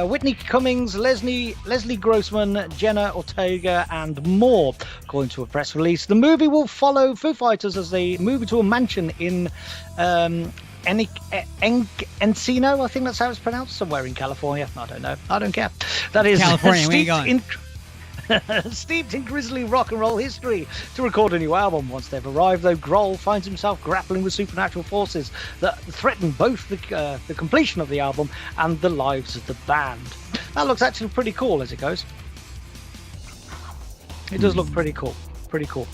Whitney Cummings, Leslie Grossman, Jenna Ortega, and more, according to a press release. The movie will follow Foo Fighters as they move into a mansion in Encino, I think that's how it's pronounced, somewhere in California. I don't know. I don't care. That is California. Where are you going? Steeped in grisly rock and roll history to record a new album. Once they've arrived, though, Grohl finds himself grappling with supernatural forces that threaten both the completion of the album and the lives of the band. That looks actually pretty cool as it goes. It does look pretty cool. Pretty cool.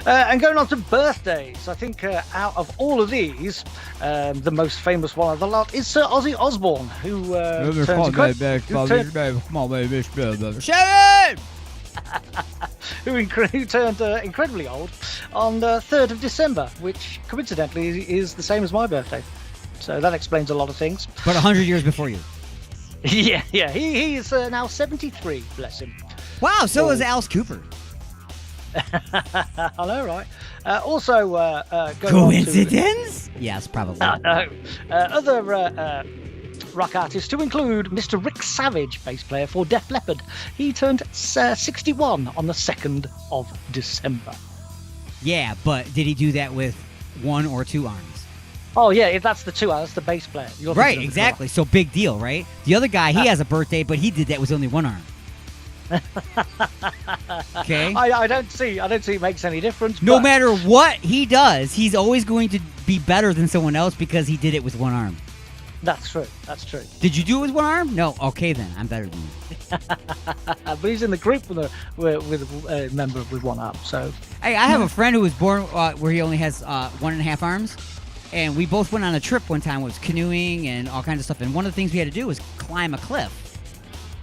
And going on to birthdays, I think out of all of these, the most famous one of the lot is Sir Ozzy Osbourne, who turned incredibly old on the 3rd of December, which coincidentally is the same as my birthday. So that explains a lot of things. But 100 years before you. Yeah. He is now 73, bless him. Wow, so is Alice Cooper. I know, right? Also, coincidence? Yes, probably. No. Other rock artists to include Mr. Rick Savage, bass player for Def Leppard. He turned 61 on the 2nd of December. Yeah, but did he do that with 1 or 2 arms? Oh, yeah, if that's the 2 arms, the bass player. Right, exactly. So big deal, right? The other guy, he has a birthday, but he did that with only 1 arm. Okay. I don't see it makes any difference. No matter what he does, he's always going to be better than someone else because he did it with 1 arm. That's true. Did you do it with 1 arm? No. Okay, then I'm better than you. But he's in the group with a member with 1 arm. So hey, I have a friend who was born where he only has 1.5 arms, and we both went on a trip one time. It was canoeing and all kinds of stuff. And one of the things we had to do was climb a cliff.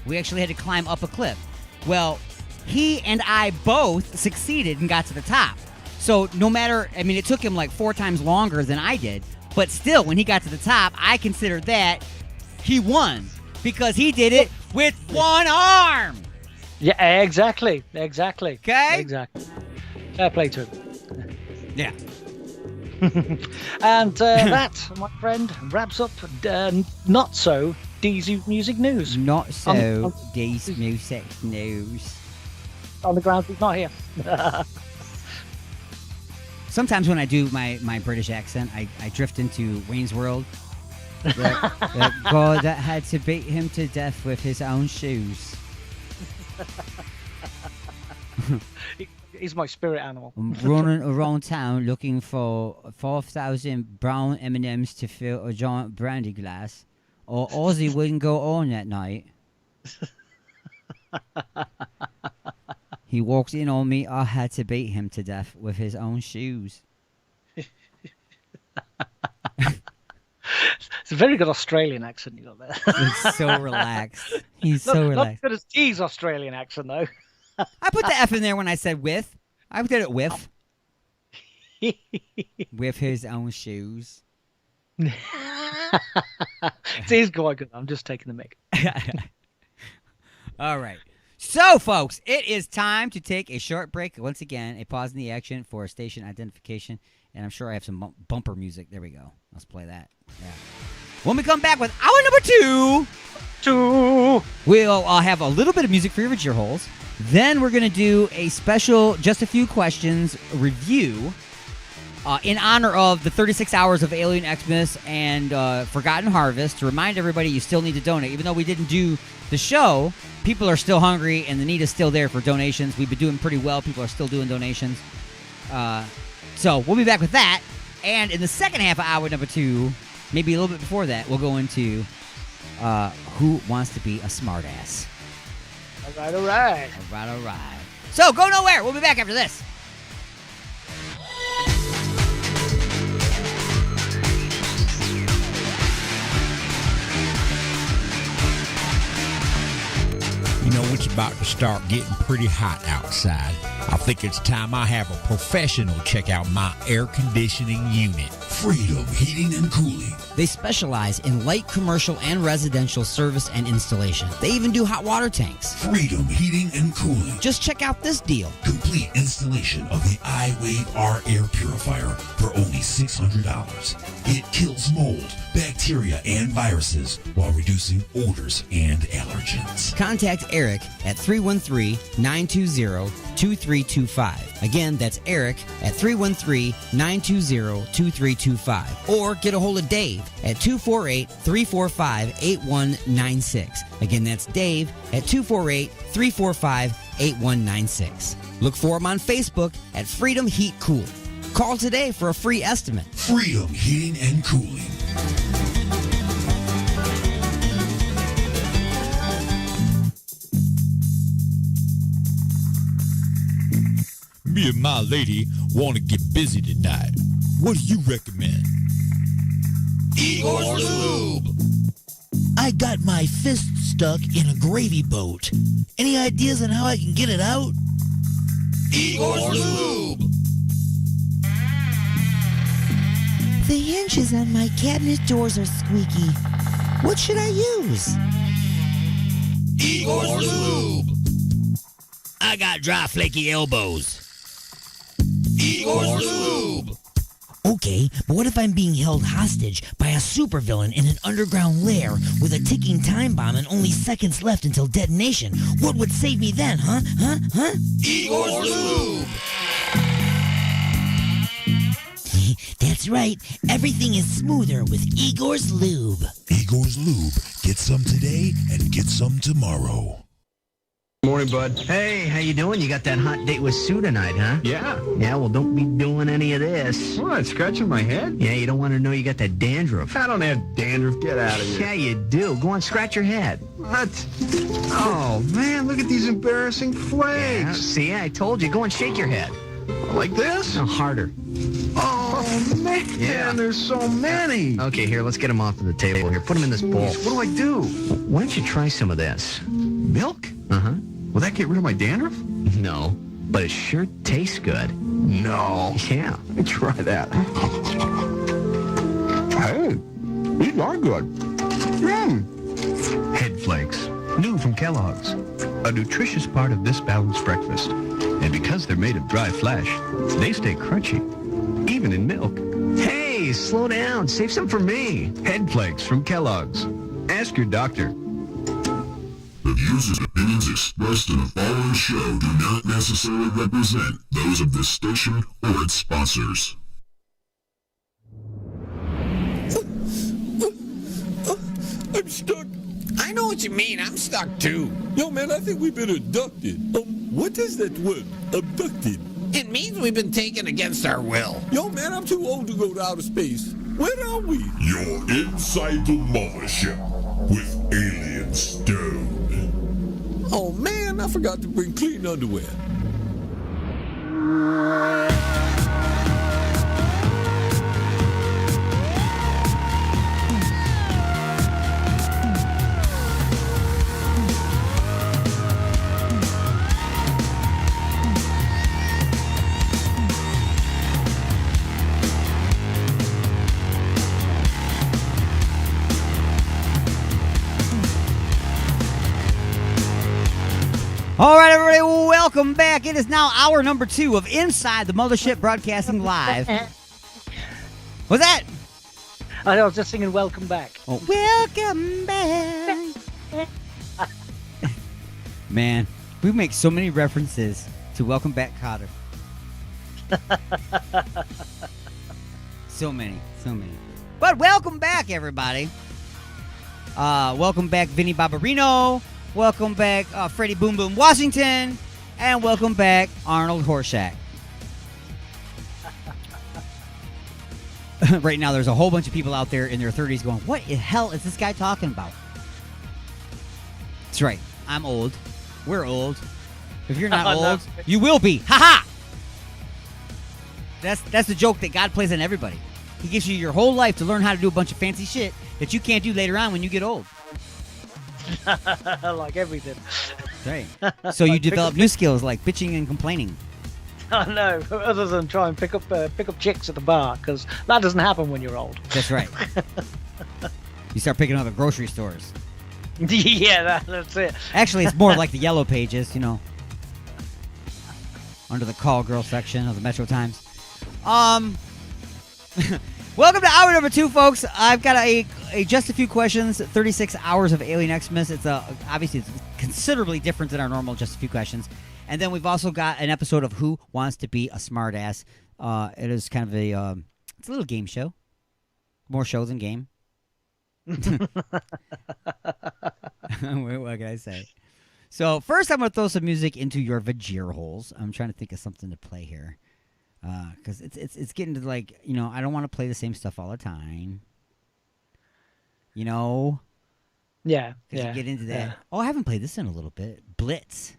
We actually had to climb up a cliff. Well, he and I both succeeded and got to the top. So no matter, I mean, it took him like 4 times longer than I did. But still, when he got to the top, I considered that he won because he did it with 1 arm. Yeah, exactly. Okay? Exactly. Fair play to him. Yeah. And that, my friend, wraps up Not So D's Music News. Not so D's Music News. On the grounds he's not here. Sometimes when I do my British accent, I drift into Wayne's World. That God that had to beat him to death with his own shoes. He's my spirit animal. I'm running around town looking for 5,000 brown M&Ms to fill a giant brandy glass, or Ozzy wouldn't go on that night. He walked in on me. I had to beat him to death with his own shoes. It's a very good Australian accent you got there. He's so relaxed. He's so relaxed. Not as good as D's Australian accent, though. I put the F in there when I said with. I did it with. With his own shoes. He's quite good. I'm just taking the mic. All right. So, folks, it is time to take a short break. Once again, a pause in the action for station identification. And I'm sure I have some bumper music. There we go. Let's play that. Yeah. When we come back with hour number 2, we'll have a little bit of music for your ear holes. Then we're going to do a special, just a few questions review in honor of the 36 hours of Alien Xmas and Forgotten Harvest, to remind everybody you still need to donate. Even though we didn't do the show, people are still hungry and the need is still there for donations. We've been doing pretty well. People are still doing donations. So we'll be back with that. And in the second half of hour number 2, maybe a little bit before that, we'll go into Who Wants to Be a Smartass. All right. So go nowhere. We'll be back after this. You know, it's about to start getting pretty hot outside. I think it's time I have a professional check out my air conditioning unit. Freedom Heating and Cooling. They specialize in light commercial and residential service and installation. They even do hot water tanks. Freedom Heating and Cooling. Just check out this deal. Complete installation of the iWave R air purifier for only $600. It kills mold, bacteria, and viruses while reducing odors and allergens. Contact Eric at 313-920-2325. Again, that's Eric at 313-920-2325. Or get a hold of Dave at 248-345-8196. Again, that's Dave at 248-345-8196. Look for him on Facebook at Freedom Heat Cool. Call today for a free estimate. Freedom Heating and Cooling. Me and my lady want to get busy tonight. What do you recommend? Igor's Lube. I got my fist stuck in a gravy boat. Any ideas on how I can get it out? Igor's Lube. The hinges on my cabinet doors are squeaky. What should I use? Igor's Lube. I got dry, flaky elbows. Igor's Lube. Okay, but what if I'm being held hostage by a supervillain in an underground lair with a ticking time bomb and only seconds left until detonation? What would save me then, huh? Igor's Lube. That's right. Everything is smoother with Igor's Lube. Igor's Lube. Get some today and get some tomorrow. Morning, bud. Hey, how you doing? You got that hot date with Sue tonight, huh? Yeah. Yeah, well, don't be doing any of this. What, scratching my head? Yeah, you don't want to know you got that dandruff. I don't have dandruff. Get out of here. Yeah, you do. Go on, scratch your head. What? Oh, man, look at these embarrassing flakes. Yeah, see, I told you. Go and shake your head. Like this? No, harder. Oh, man, Yeah. there's so many. Okay, here, let's get them off of the table here. Put them in this bowl. What do I do? Why don't you try some of this? Milk? Uh-huh. Will that get rid of my dandruff? No, but it sure tastes good. No. Yeah. Let me try that. Hey, these are good. Head Flakes, new from Kellogg's. A nutritious part of this balanced breakfast. And because they're made of dry flesh, they stay crunchy, even in milk. Hey, slow down. Save some for me. Head Flakes from Kellogg's. Ask your doctor. The views and opinions expressed in the following show do not necessarily represent those of this station or its sponsors. I'm stuck. I know what you mean. I'm stuck too. Yo, man, I think we've been abducted. What is that word? Abducted? It means we've been taken against our will. Yo, man, I'm too old to go to outer space. Where are we? You're inside the Mothership with Alien Stone. Oh, man, I forgot to bring clean underwear. All right, everybody, welcome back. It is now hour number 2 of Inside the Mothership, broadcasting live. What's that? I was just singing "Welcome Back." Oh. Welcome back. Man, we make so many references to Welcome Back, Cotter. So many. But welcome back, everybody. Welcome back, Vinny Barbarino. Welcome back, Freddie Boom Boom Washington. And welcome back, Arnold Horshack. Right now, there's a whole bunch of people out there in their 30s going, what the hell is this guy talking about? That's right. I'm old. We're old. If you're not old, you will be. Ha-ha! That's the joke that God plays on everybody. He gives you your whole life to learn how to do a bunch of fancy shit that you can't do later on when you get old. Like everything. Right. So you develop new skills like bitching and complaining. Oh no, other than try and pick up chicks at the bar, because that doesn't happen when you're old. That's right. You start picking up at grocery stores. Yeah, that's it. Actually, it's more like the Yellow Pages, you know, under the call girl section of the Metro Times. Welcome to hour number 2, folks. I've got a just a few questions, 36 hours of Alien Xmas. It's obviously it's considerably different than our normal just a few questions. And then we've also got an episode of Who Wants to Be a Smartass. It is kind of it's a little game show. More show than game. What can I say? So first I'm going to throw some music into your vajir holes. I'm trying to think of something to play here. Because it's getting to like, you know, I don't want to play the same stuff all the time. You know? Yeah. Because you get into that. Yeah. Oh, I haven't played this in a little bit. Blitz.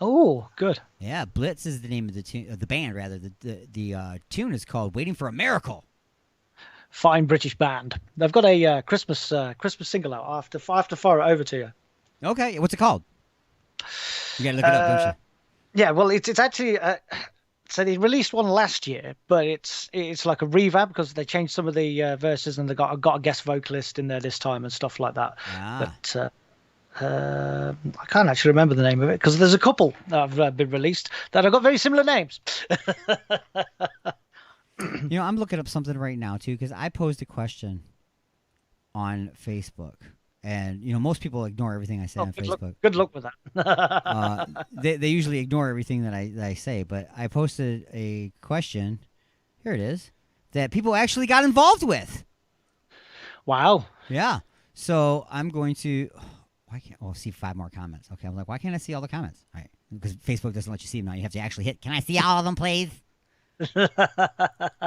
Oh, good. Yeah, Blitz is the name of the tune, the band rather. The tune is called "Waiting for a Miracle." Fine British band. They've got a Christmas single out. I have to fire it over to you. Okay, what's it called? You gotta look it up, don't you? Yeah, well, it's actually. So they released one last year, but it's like a revamp because they changed some of the verses and they got a guest vocalist in there this time and stuff like that. But I can't actually remember the name of it because there's a couple that have been released that have got very similar names. You know, I'm looking up something right now too because I posed a question on Facebook. And, you know, most people ignore everything I say on Facebook. Good luck with that. They usually ignore everything that I say. But I posted a question, here it is, that people actually got involved with. Wow. Yeah. So I'm going to, see 5 more comments. Okay, I'm like, why can't I see all the comments? All right. Because Facebook doesn't let you see them now. You have to actually hit, can I see all of them, please?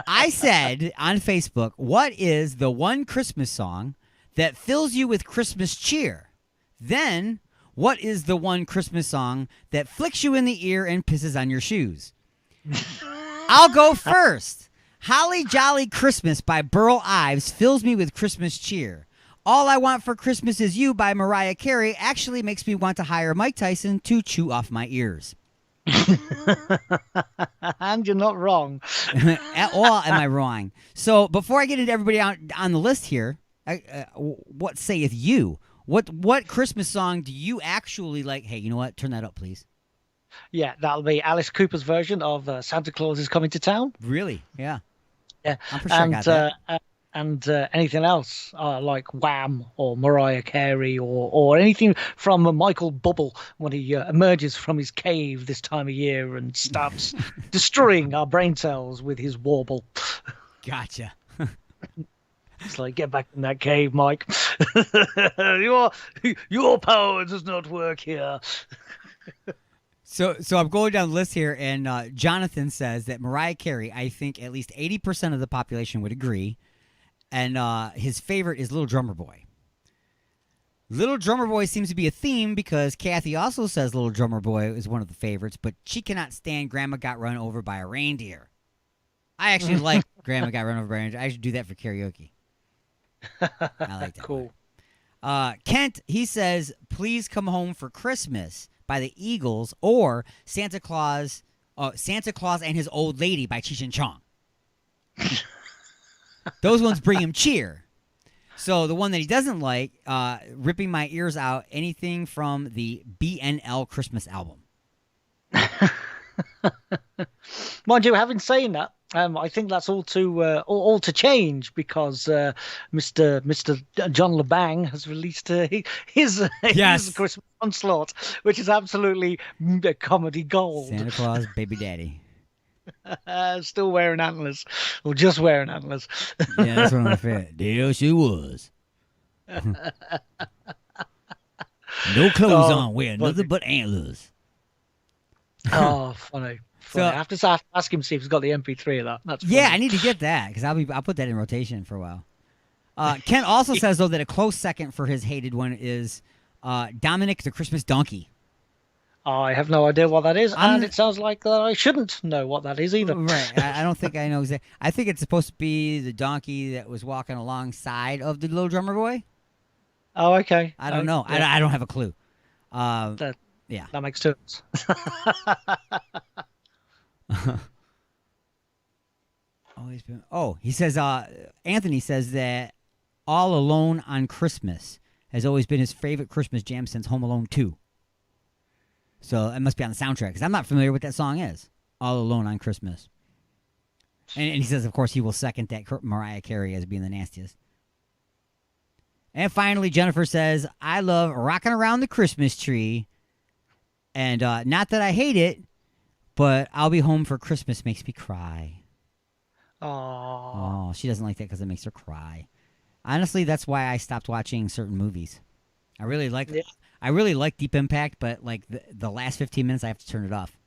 I said on Facebook, what is the one Christmas song that fills you with Christmas cheer? Then, what is the one Christmas song that flicks you in the ear and pisses on your shoes? I'll go first. Holly Jolly Christmas by Burl Ives fills me with Christmas cheer. All I Want for Christmas Is You by Mariah Carey actually makes me want to hire Mike Tyson to chew off my ears. And you're not wrong. At all am I wrong? So, before I get into everybody on the list here, what saith you? What Christmas song do you actually like? Hey, you know what? Turn that up, please. Yeah, that'll be Alice Cooper's version of Santa Claus is Coming to Town. Really? Yeah. Yeah. I'm for sure I got that. And anything else like Wham or Mariah Carey or anything from Michael Bublé when he emerges from his cave this time of year and starts destroying our brain cells with his warble. Gotcha. It's like, get back in that cave, Mike. Your power does not work here. So I'm going down the list here, and Jonathan says that Mariah Carey, I think at least 80% of the population would agree, and his favorite is Little Drummer Boy. Little Drummer Boy seems to be a theme because Kathy also says Little Drummer Boy is one of the favorites, but she cannot stand Grandma Got Run Over by a Reindeer. I actually like Grandma Got Run Over by a Reindeer. I should do that for karaoke. I like that. Cool. Kent, he says, Please Come Home for Christmas by the Eagles or Santa Claus and His Old Lady by Cheech and Chong. Those ones bring him cheer. So the one that he doesn't like, ripping my ears out, anything from the BNL Christmas album. Mind you, having saying that, I think that's all to change because Mr. John LeBang has released his Christmas Onslaught, which is absolutely a comedy gold. Santa Claus, Baby Daddy. Still wearing antlers, or just wearing antlers. Yeah, that's what I'm saying. There she was. No clothes on, wearing nothing but antlers. Oh, funny. So I have to ask him to see if he's got the MP3 of that. That's funny. yeah, I need to get that because I'll put that in rotation for a while. Ken also says though that a close second for his hated one is Dominic the Christmas Donkey. I have no idea what that is, and it sounds like that I shouldn't know what that is either. Right. I don't think I know exactly. I think it's supposed to be the donkey that was walking alongside of the little drummer boy. Oh, okay. I don't know. Yeah. I don't have a clue. That makes sense. He says, Anthony says that All Alone on Christmas has always been his favorite Christmas jam since Home Alone 2. So it must be on the soundtrack because I'm not familiar with what that song is. All Alone on Christmas. And he says, of course, he will second that Mariah Carey as being the nastiest. And finally, Jennifer says, I love rocking around the Christmas tree. And not that I hate it, but I'll be home for Christmas makes me cry. Oh, she doesn't like that because it makes her cry. Honestly, that's why I stopped watching certain movies. I really like Deep Impact, but like the last 15 minutes, I have to turn it off.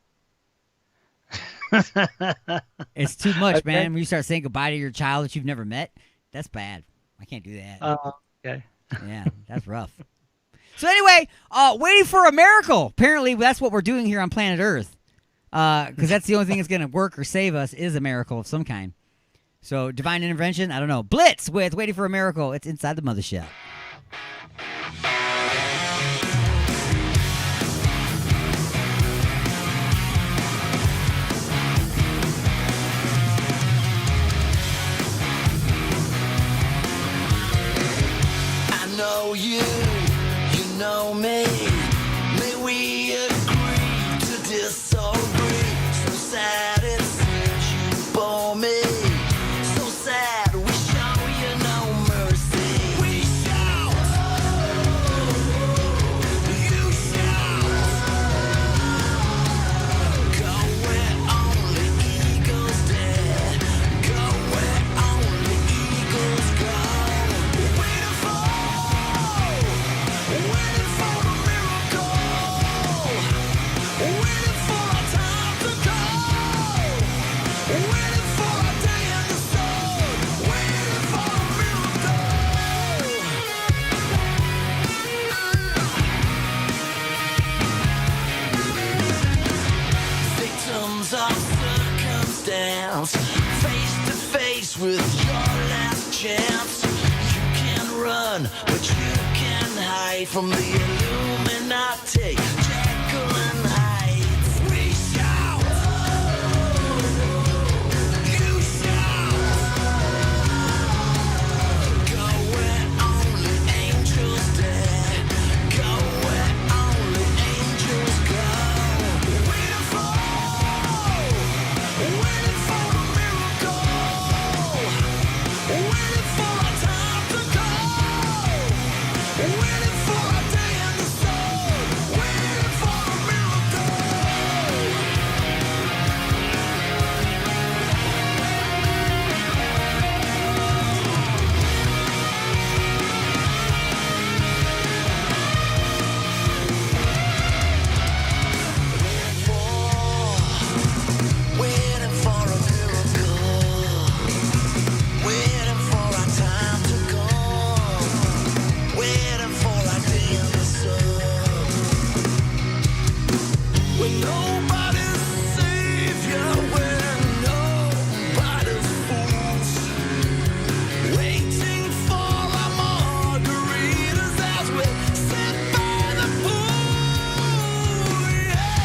It's too much, man. When you start saying goodbye to your child that you've never met, that's bad. I can't do that. Okay. Yeah, that's rough. So anyway, waiting for a miracle. Apparently, that's what we're doing here on planet Earth. Because that's the only thing that's going to work or save us is a miracle of some kind. So, divine intervention, I don't know. Blitz with Waiting for a Miracle. It's inside the Mothership. I know you know me. May we agree to disagree. So sad it seems you bore me. So sad we show you no mercy. We shout, you shout. Go where only eagles dare. Go where only eagles go. Waiting for a miracle. Waiting for a time to go. Waiting for a day in the sun. Waiting for a miracle. Victims of circumstance, face to face with your last chance. You can run, but you can hide from the Illuminati. Jekyll and Hyde. We shout, you shout. Go where only angels dare. Go where only angels go. Waiting for a miracle. Waiting for a time to go. Waiting for a day in the sun. Waiting for a miracle. Waiting for a miracle. Waiting for a time to come. Waiting for a day in the sun. When nobody's savior, when nobody's fools. Waiting for a margaritas as we sit by the pool. Yeah.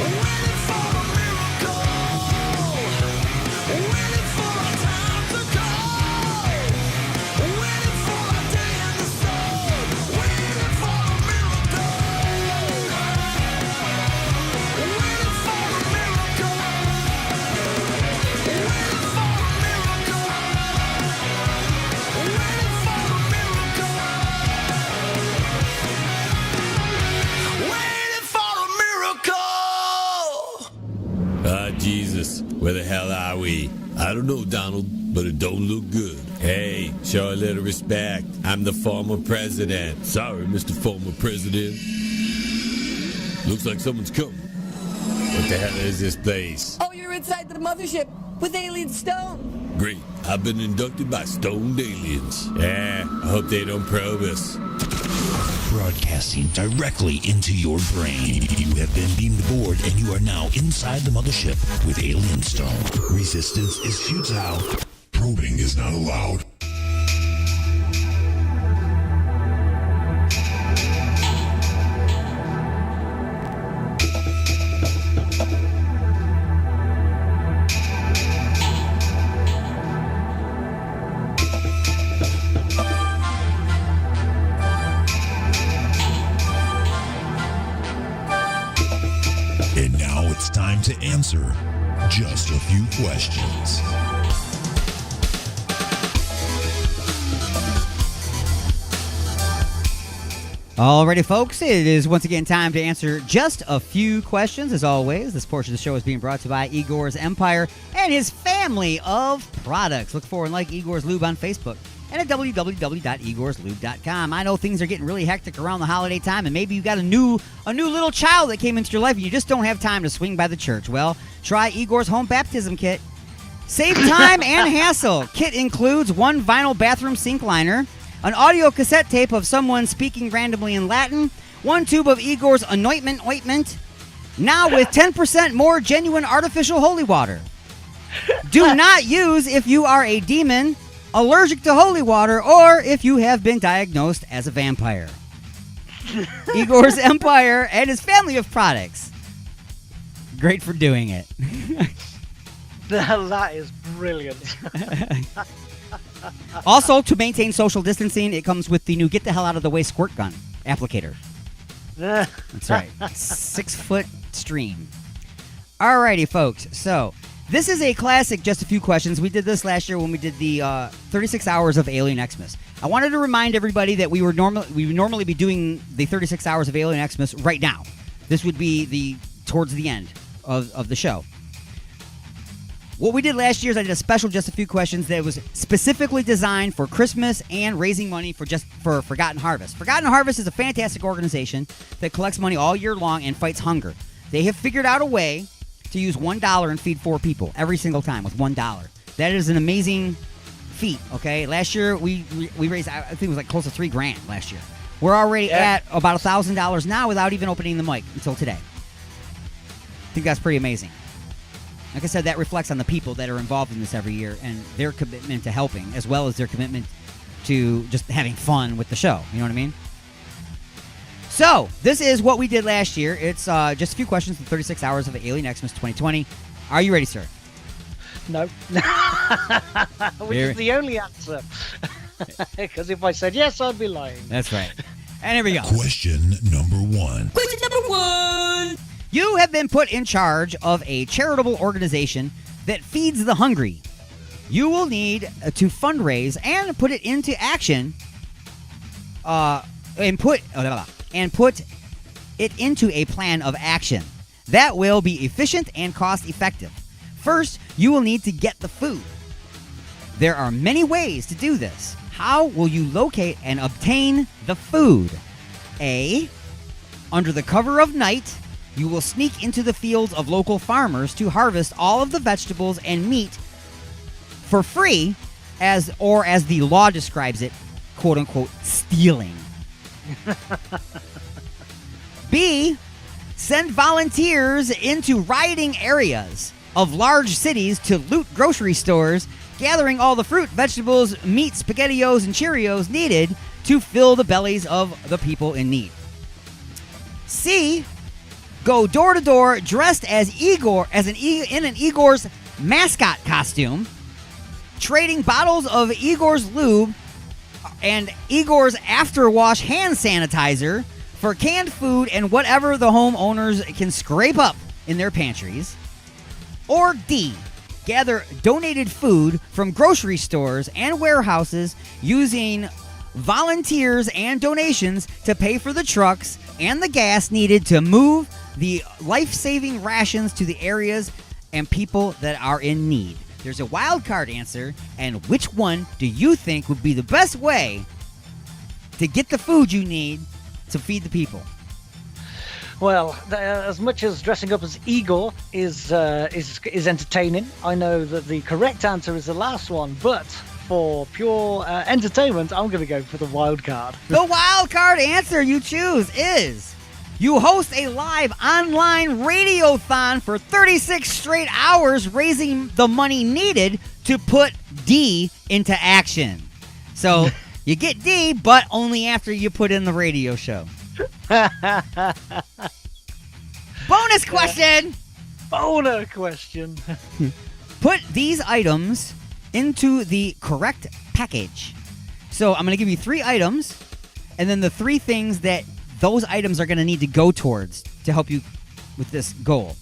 Waiting for a miracle. Waiting for a time to go. Waiting for a day in the sun. Where the hell are we? I don't know, Donald, but it don't look good. Hey, show a little respect. I'm the former president. Sorry, Mr. Former President. Looks like someone's coming. What the hell is this place? Oh, you're inside the mothership with Alien Stone. Great. I've been inducted by stoned aliens. Yeah, I hope they don't probe us. Broadcasting directly into your brain. You have been beamed aboard, and you are now inside the mothership with Alien Stone. Resistance is futile. Probing is not allowed. And now it's time to answer just a few questions. Alrighty, folks, it is once again time to answer just a few questions. As always, this portion of the show is being brought to you by Igor's Empire and his family of products. Look for and like Igor's Lube on Facebook and at www.igorslube.com. I know things are getting really hectic around the holiday time, and maybe you got a new little child that came into your life and you just don't have time to swing by the church. Well, try Igor's Home Baptism Kit. Save time and hassle. Kit includes one vinyl bathroom sink liner, an audio cassette tape of someone speaking randomly in Latin, one tube of Igor's anointment ointment, now with 10% more genuine artificial holy water. Do not use if you are a demon, allergic to holy water, or if you have been diagnosed as a vampire. Igor's Empire and his family of products. Great for doing it. That is brilliant. Also, to maintain social distancing, it comes with the new Get the Hell Out of the Way squirt gun applicator. That's right. 6 foot stream. Alrighty, folks. So, this is a classic Just a Few Questions. We did this last year when we did the 36 Hours of Alien Xmas. I wanted to remind everybody that we would normally be doing the 36 Hours of Alien Xmas right now. This would be towards the end of the show. What we did last year is I did a special Just a Few Questions that was specifically designed for Christmas and raising money for Forgotten Harvest. Forgotten Harvest is a fantastic organization that collects money all year long and fights hunger. They have figured out a way to use $1 and feed 4 people every single time with $1. That is an amazing feat, okay? Last year, we raised, I think it was like close to $3,000 last year. We're already at about $1,000 now without even opening the mic until today. I think that's pretty amazing. Like I said, that reflects on the people that are involved in this every year and their commitment to helping, as well as their commitment to just having fun with the show. You know what I mean? So, this is what we did last year. It's just a few questions in 36 Hours of Alien Xmas 2020. Are you ready, sir? No. Which is the only answer. Because if I said yes, I'd be lying. That's right. And here we go. Question number 1. Question number 1. You have been put in charge of a charitable organization that feeds the hungry. You will need to fundraise and put it into action. And put it into a plan of action that will be efficient and cost effective. First, you will need to get the food. There are many ways to do this. How will you locate and obtain the food? A. Under the cover of night, you will sneak into the fields of local farmers to harvest all of the vegetables and meat for free, as the law describes it, quote unquote, stealing. B. Send volunteers into rioting areas of large cities to loot grocery stores, gathering all the fruit, vegetables, meat, SpaghettiOs, and Cheerios needed to fill the bellies of the people in need. C. Go door to door dressed as Igor, in an Igor's mascot costume, trading bottles of Igor's lube and Igor's after-wash hand sanitizer for canned food and whatever the homeowners can scrape up in their pantries. Or D. Gather donated food from grocery stores and warehouses using volunteers and donations to pay for the trucks and the gas needed to move the life-saving rations to the areas and people that are in need. There's a wild card answer, and which one do you think would be the best way to get the food you need to feed the people? Well, as much as dressing up as Eagle is entertaining, I know that the correct answer is the last one, but for pure entertainment, I'm going to go for the wild card. The wild card answer you choose is you host a live online radiothon for 36 straight hours, raising the money needed to put D into action. So you get D, but only after you put in the radio show. Bonus question. Bonus question. Put these items into the correct package. So I'm going to give you 3 items, and then the 3 things that those items are going to need to go towards to help you with this goal.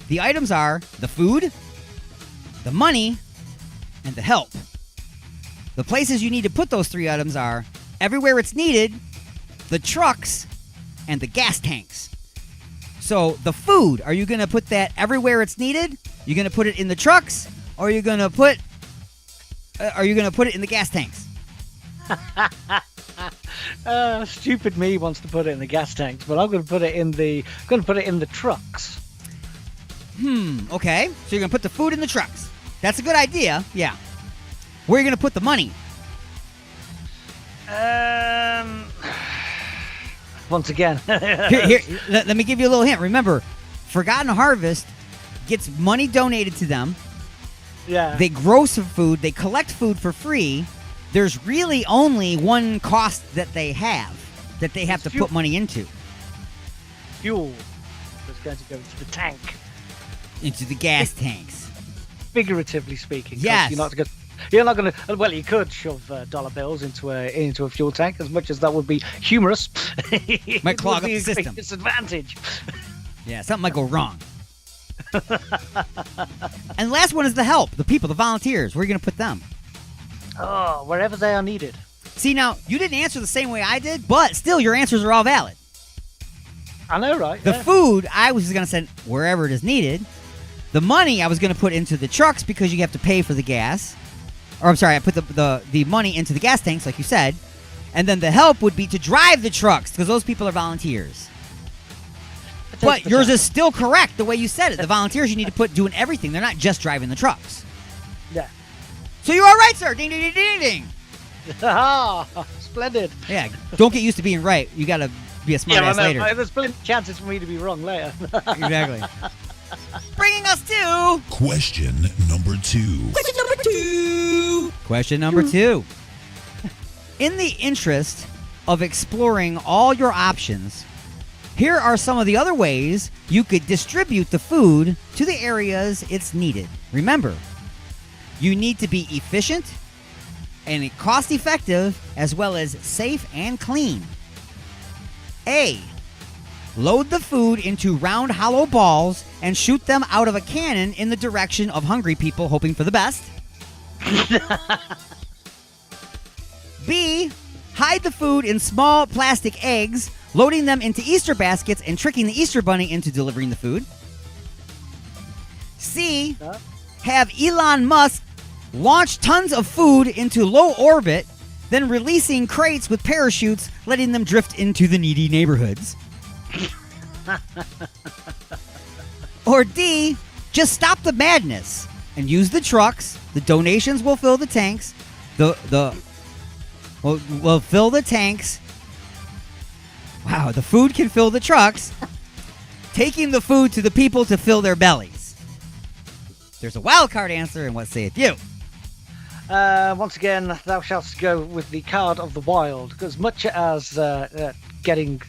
The items are the food, the money, and the help. The places you need to put those 3 items are everywhere it's needed, the trucks, and the gas tanks. So the food, are you going to put that everywhere it's needed? You're going to put it in the trucks, or are you going to put it in the gas tanks? Stupid me wants to put it in the gas tanks, but I'm going to put it in the trucks. Okay. So you're going to put the food in the trucks. That's a good idea. Yeah. Where are you going to put the money? Once again. Here, let me give you a little hint. Remember, Forgotten Harvest gets money donated to them. Yeah. They grow some food. They collect food for free. There's really only one cost that they have to put money into. Fuel. That's going to go into the tank. Into the gas tanks. Figuratively speaking. Yes. You're not going to. Well, you could shove dollar bills into a fuel tank, as much as that would be humorous. Might clog up the system. Disadvantage. Yeah, something might go wrong. And the last one is the help, the people, the volunteers. Where are you going to put them? Oh, wherever they are needed. See, now, you didn't answer the same way I did, but still, your answers are all valid. I know, right? The food, I was going to send wherever it is needed. The money, I was going to put into the trucks because you have to pay for the gas. Or, I'm sorry, I put the money into the gas tanks, like you said. And then the help would be to drive the trucks, because those people are volunteers. But yours is still correct the way you said it. The volunteers you need to put doing everything. They're not just driving the trucks. Yeah. So you are right, sir. Ding, ding, ding, ding, ding. Ah, splendid. Yeah, don't get used to being right. You got to be a smart ass later. There's plenty of chances for me to be wrong later. Exactly. Bringing us to... Question number 2. Question number 2. In the interest of exploring all your options, here are some of the other ways you could distribute the food to the areas it's needed. Remember, you need to be efficient and cost-effective, as well as safe and clean. A. Load the food into round hollow balls and shoot them out of a cannon in the direction of hungry people hoping for the best. B. Hide the food in small plastic eggs, loading them into Easter baskets and tricking the Easter Bunny into delivering the food. C. Have Elon Musk launch tons of food into low orbit, then releasing crates with parachutes, letting them drift into the needy neighborhoods. Or D. Just stop the madness and use the trucks. The donations will fill the tanks. Will fill the tanks. Wow, the food can fill the trucks. Taking the food to the people to fill their bellies. There's a wild card answer, and what saith you? Once again, thou shalt go with the card of the wild. As much as getting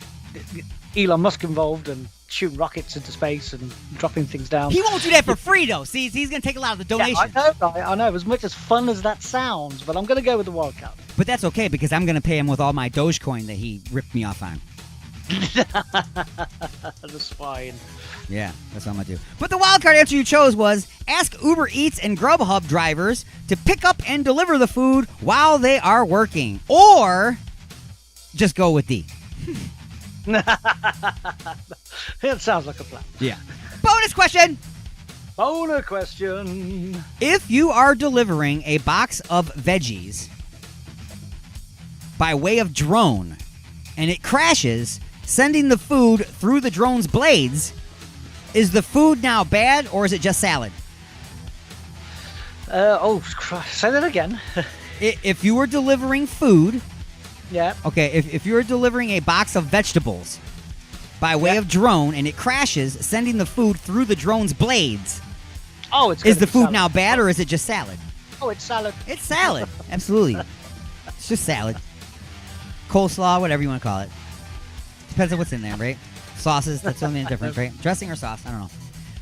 Elon Musk involved and shooting rockets into space and dropping things down. He won't do that for free, though. See, he's going to take a lot of the donations. Yeah, I know. As much as fun as that sounds, but I'm going to go with the wild card. But that's okay, because I'm going to pay him with all my Dogecoin that he ripped me off on. That's fine. Yeah, that's what I'm going to do. But the wild card answer you chose was ask Uber Eats and Grubhub drivers to pick up and deliver the food while they are working. Or just go with D. It sounds like a plan. Yeah. Bonus question. Boner question. If you are delivering a box of veggies by way of drone and it crashes, sending the food through the drone's blades, is the food now bad or is it just salad? Say that again. If you were delivering food, yeah. Okay, if you were delivering a box of vegetables by way of drone and it crashes, sending the food through the drone's blades, is the food now bad or is it just salad? Oh, it's salad. It's salad. Absolutely. It's just salad. Coleslaw, whatever you want to call it. Depends on what's in there, right? Sauces, that's something different, right? Dressing or sauce, I don't know.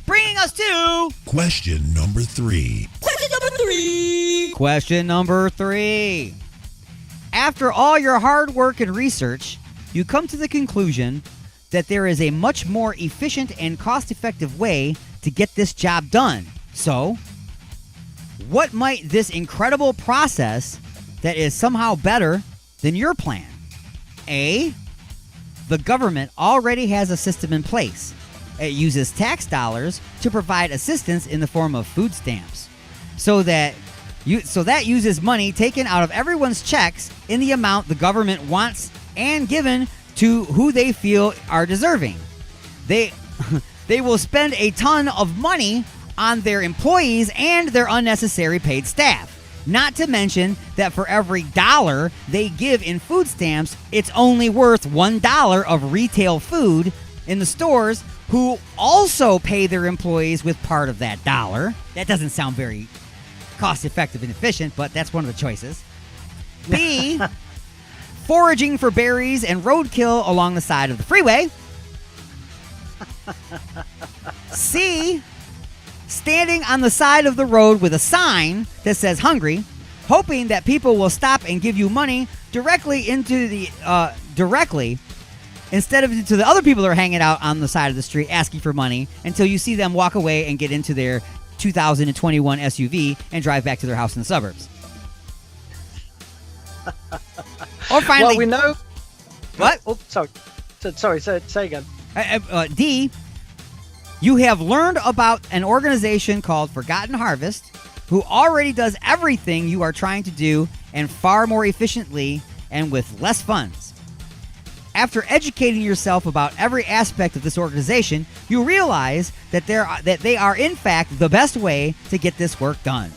Bringing us to... Question number 3. Question number 3. After all your hard work and research, you come to the conclusion that there is a much more efficient and cost-effective way to get this job done. So, what might this incredible process that is somehow better than your plan? A, the government already has a system in place. It uses tax dollars to provide assistance in the form of food stamps. So that uses money taken out of everyone's checks in the amount the government wants and given to who they feel are deserving. They will spend a ton of money on their employees and their unnecessary paid staff. Not to mention that for every dollar they give in food stamps, it's only worth $1 of retail food in the stores, who also pay their employees with part of that dollar. That doesn't sound very cost-effective and efficient, but that's one of the choices. B, foraging for berries and roadkill along the side of the freeway. C, standing on the side of the road with a sign that says hungry, hoping that people will stop and give you money directly instead of to the other people that are hanging out on the side of the street asking for money until you see them walk away and get into their 2021 SUV and drive back to their house in the suburbs. Or finally... Well, we know... What? Oh, sorry, say again. D, you have learned about an organization called Forgotten Harvest who already does everything you are trying to do and far more efficiently and with less funds. After educating yourself about every aspect of this organization, you realize that they are in fact the best way to get this work done.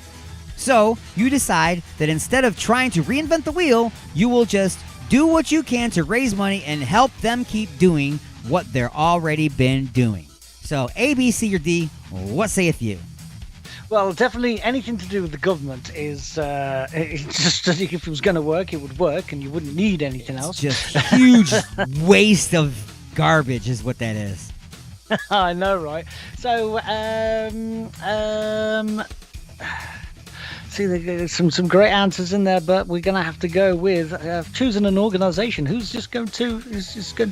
So, you decide that instead of trying to reinvent the wheel, you will just do what you can to raise money and help them keep doing what they're already been doing. So, A, B, C, or D, what saith you? Well, definitely anything to do with the government is it's just if it was going to work, it would work, and you wouldn't need anything else. Just huge waste of garbage is what that is. I know, right? So, see, there's some great answers in there, but we're going to have to go with choosing an organization who's just going to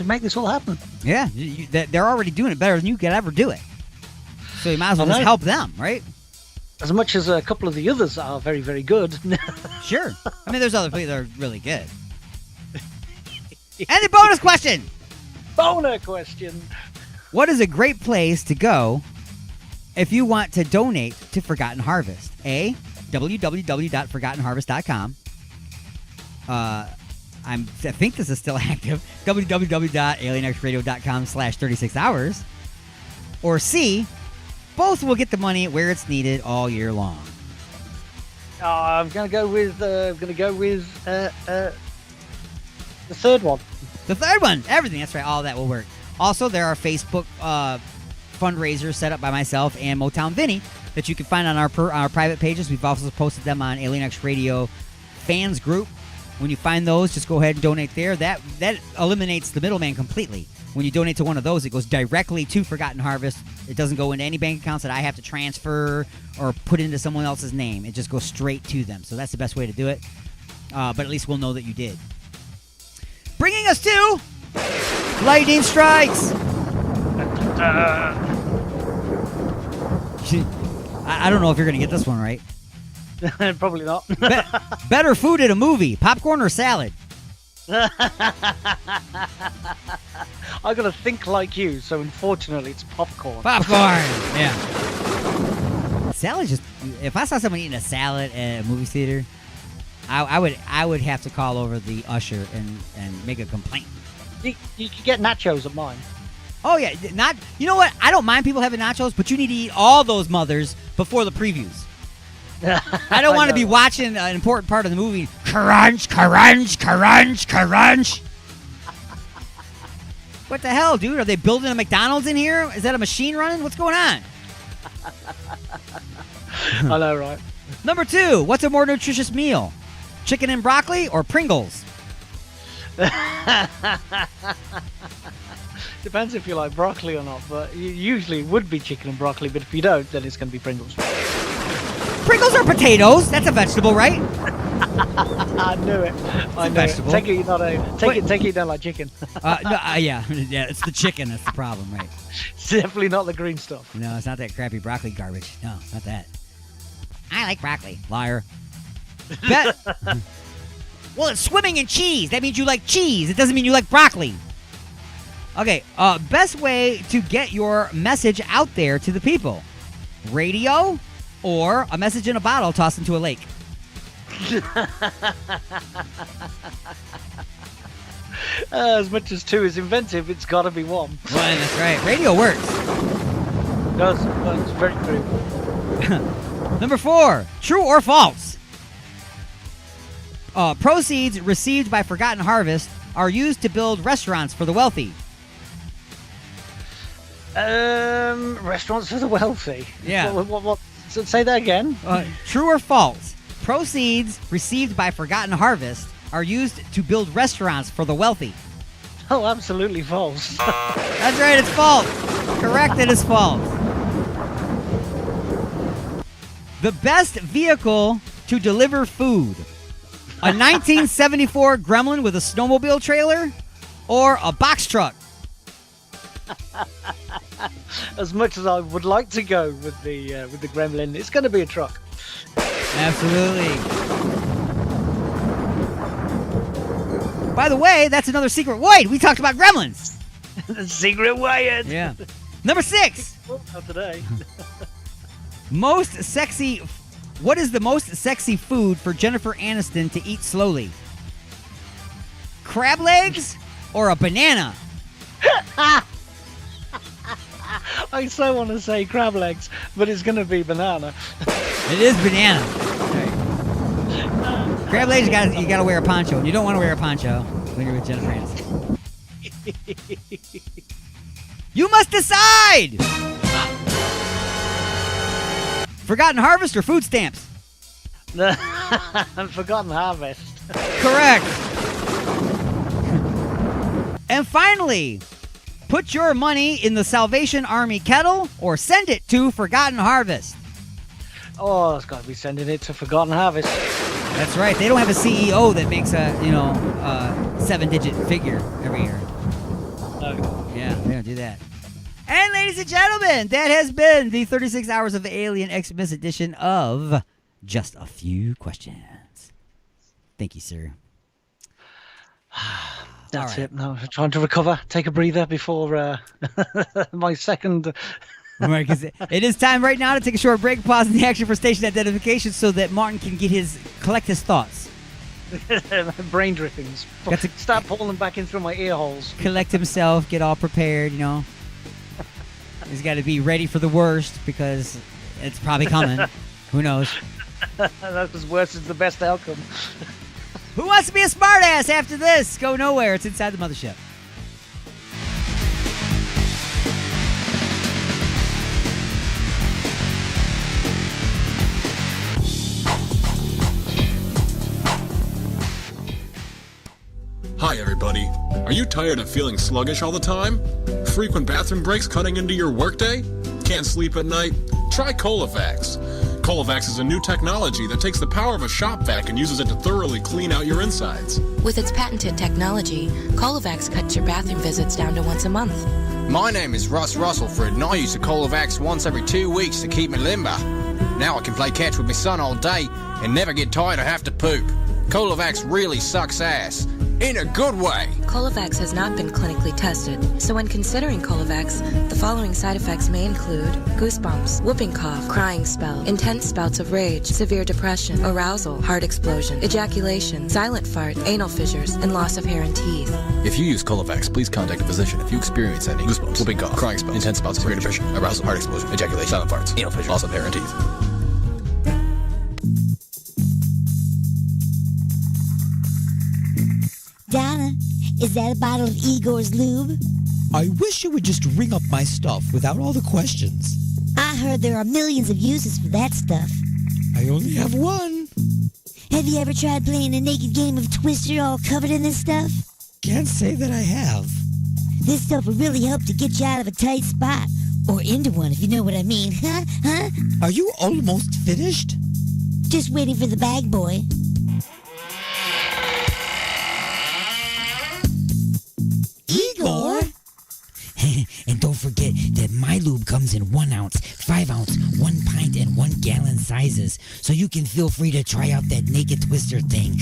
make this all happen. Yeah, they're already doing it better than you could ever do it. So you might as well just help them, right? As much as a couple of the others are very, very good. Sure. I mean, there's other people that are really good. And the bonus question. Boner question. What is a great place to go if you want to donate to Forgotten Harvest? A, www.forgottenharvest.com. I think this is still active. www.alienxradio.com/36hours. Or C, both will get the money where it's needed all year long. I'm gonna go with the third one. The third one, everything. That's right. All that will work. Also, there are Facebook fundraisers set up by myself and Motown Vinny that you can find on our private pages. We've also posted them on Alien X Radio fans group. When you find those, just go ahead and donate there. That eliminates the middleman completely. When you donate to one of those, it goes directly to Forgotten Harvest. It doesn't go into any bank accounts that I have to transfer or put into someone else's name. It just goes straight to them. So that's the best way to do it. But at least we'll know that you did. Bringing us to Lightning Strikes. I don't know if you're going to get this one right. Probably not. Better food at a movie, popcorn or salad? I got to think like you, so unfortunately it's popcorn. Popcorn, yeah. Salad just. If I saw someone eating a salad at a movie theater, I would have to call over the usher and make a complaint. You could get nachos at mine. Oh yeah, not. You know what? I don't mind people having nachos, but you need to eat all those mothers before the previews. I don't want to be watching an important part of the movie. Crunch, crunch, crunch, crunch. What the hell, dude? Are they building a McDonald's in here? Is that a machine running? What's going on? I know, right? Number 2, what's a more nutritious meal? Chicken and broccoli or Pringles? Depends if you like broccoli or not, but usually it would be chicken and broccoli, but if you don't, then it's going to be Pringles. Pringles are potatoes. That's a vegetable, right? I knew it. I knew vegetable. it. Take it you don't like chicken. Yeah, it's the chicken that's the problem, right? It's definitely not the green stuff. No, it's not that crappy broccoli garbage. No, it's not that. I like broccoli. Liar. Well, it's swimming in cheese. That means you like cheese. It doesn't mean you like broccoli. Okay, best way to get your message out there to the people. Radio or a message in a bottle tossed into a lake. As much as 2 is inventive, it's got to be 1. Well, that's right. Radio works. It does. It's very, very good. Number 4, true or false? Proceeds received by Forgotten Harvest are used to build restaurants for the wealthy. Restaurants for the wealthy. Yeah. What? So say that again. True or false? Proceeds received by Forgotten Harvest are used to build restaurants for the wealthy. Oh, absolutely false. That's right, it's false. Correct, it is false. The best vehicle to deliver food. A 1974 Gremlin with a snowmobile trailer or a box truck? As much as I would like to go with the Gremlin, it's going to be a truck. Absolutely. By the way, that's another secret void. We talked about gremlins. Secret void. Yeah. Number 6. Not today. What is the most sexy food for Jennifer Aniston to eat slowly? Crab legs or a banana? I so want to say crab legs, but it's going to be banana. It is banana. Right. Crab legs, you gotta wear a poncho. You don't want to wear a poncho when you're with Jennifer Aniston. You must decide! Forgotten Harvest or food stamps? Forgotten Harvest. Correct. And finally, put your money in the Salvation Army kettle or send it to Forgotten Harvest. Oh, it's got to be sending it to Forgotten Harvest. That's right. They don't have a CEO that makes a 7-digit figure every year. No. Yeah, they don't do that. And ladies and gentlemen, that has been the 36 Hours of Alien Xmas edition of Just a Few Questions. Thank you, sir. That's right. it. No, trying to recover, take a breather before my second. Right, because it is time right now to take a short break, pause in the action for station identification so that Martin can collect his thoughts. Brain drippings. Start pulling them back in through my ear holes. Collect himself, get all prepared, He's got to be ready for the worst because it's probably coming. Who knows? That's as worse as the best outcome. Who wants to be a smartass after this? Go nowhere. It's Inside the Mothership. Hi, everybody. Are you tired of feeling sluggish all the time? Frequent bathroom breaks cutting into your workday? Can't sleep at night? Try Colovax. Colovax is a new technology that takes the power of a shop vac and uses it to thoroughly clean out your insides. With its patented technology, Colovax cuts your bathroom visits down to once a month. My name is Russ Russellford, and I use the Colovax once every 2 weeks to keep me limber. Now I can play catch with my son all day and never get tired or have to poop. Colovax really sucks ass. In a good way. Colovax has not been clinically tested, so when considering Colovax, the following side effects may include goosebumps, whooping cough, crying spell, intense spouts of rage, severe depression, arousal, heart explosion, ejaculation, silent fart, anal fissures, and loss of hair and teeth. If you use Colovax, please contact a physician if you experience any goosebumps, whooping cough, crying spells, intense spouts of rage, depression, arousal, heart explosion, ejaculation, silent farts, anal fissures, loss of hair and teeth. Donna, is that a bottle of Igor's lube? I wish you would just ring up my stuff without all the questions. I heard there are millions of uses for that stuff. I only have one. Have you ever tried playing a naked game of Twister all covered in this stuff? Can't say that I have. This stuff will really help to get you out of a tight spot. Or into one, if you know what I mean. Huh? Are you almost finished? Just waiting for the bag boy. Igor? And don't forget that my lube comes in 1 ounce, 5 ounce, 1 pint, and 1 gallon sizes, so you can feel free to try out that naked twister thing.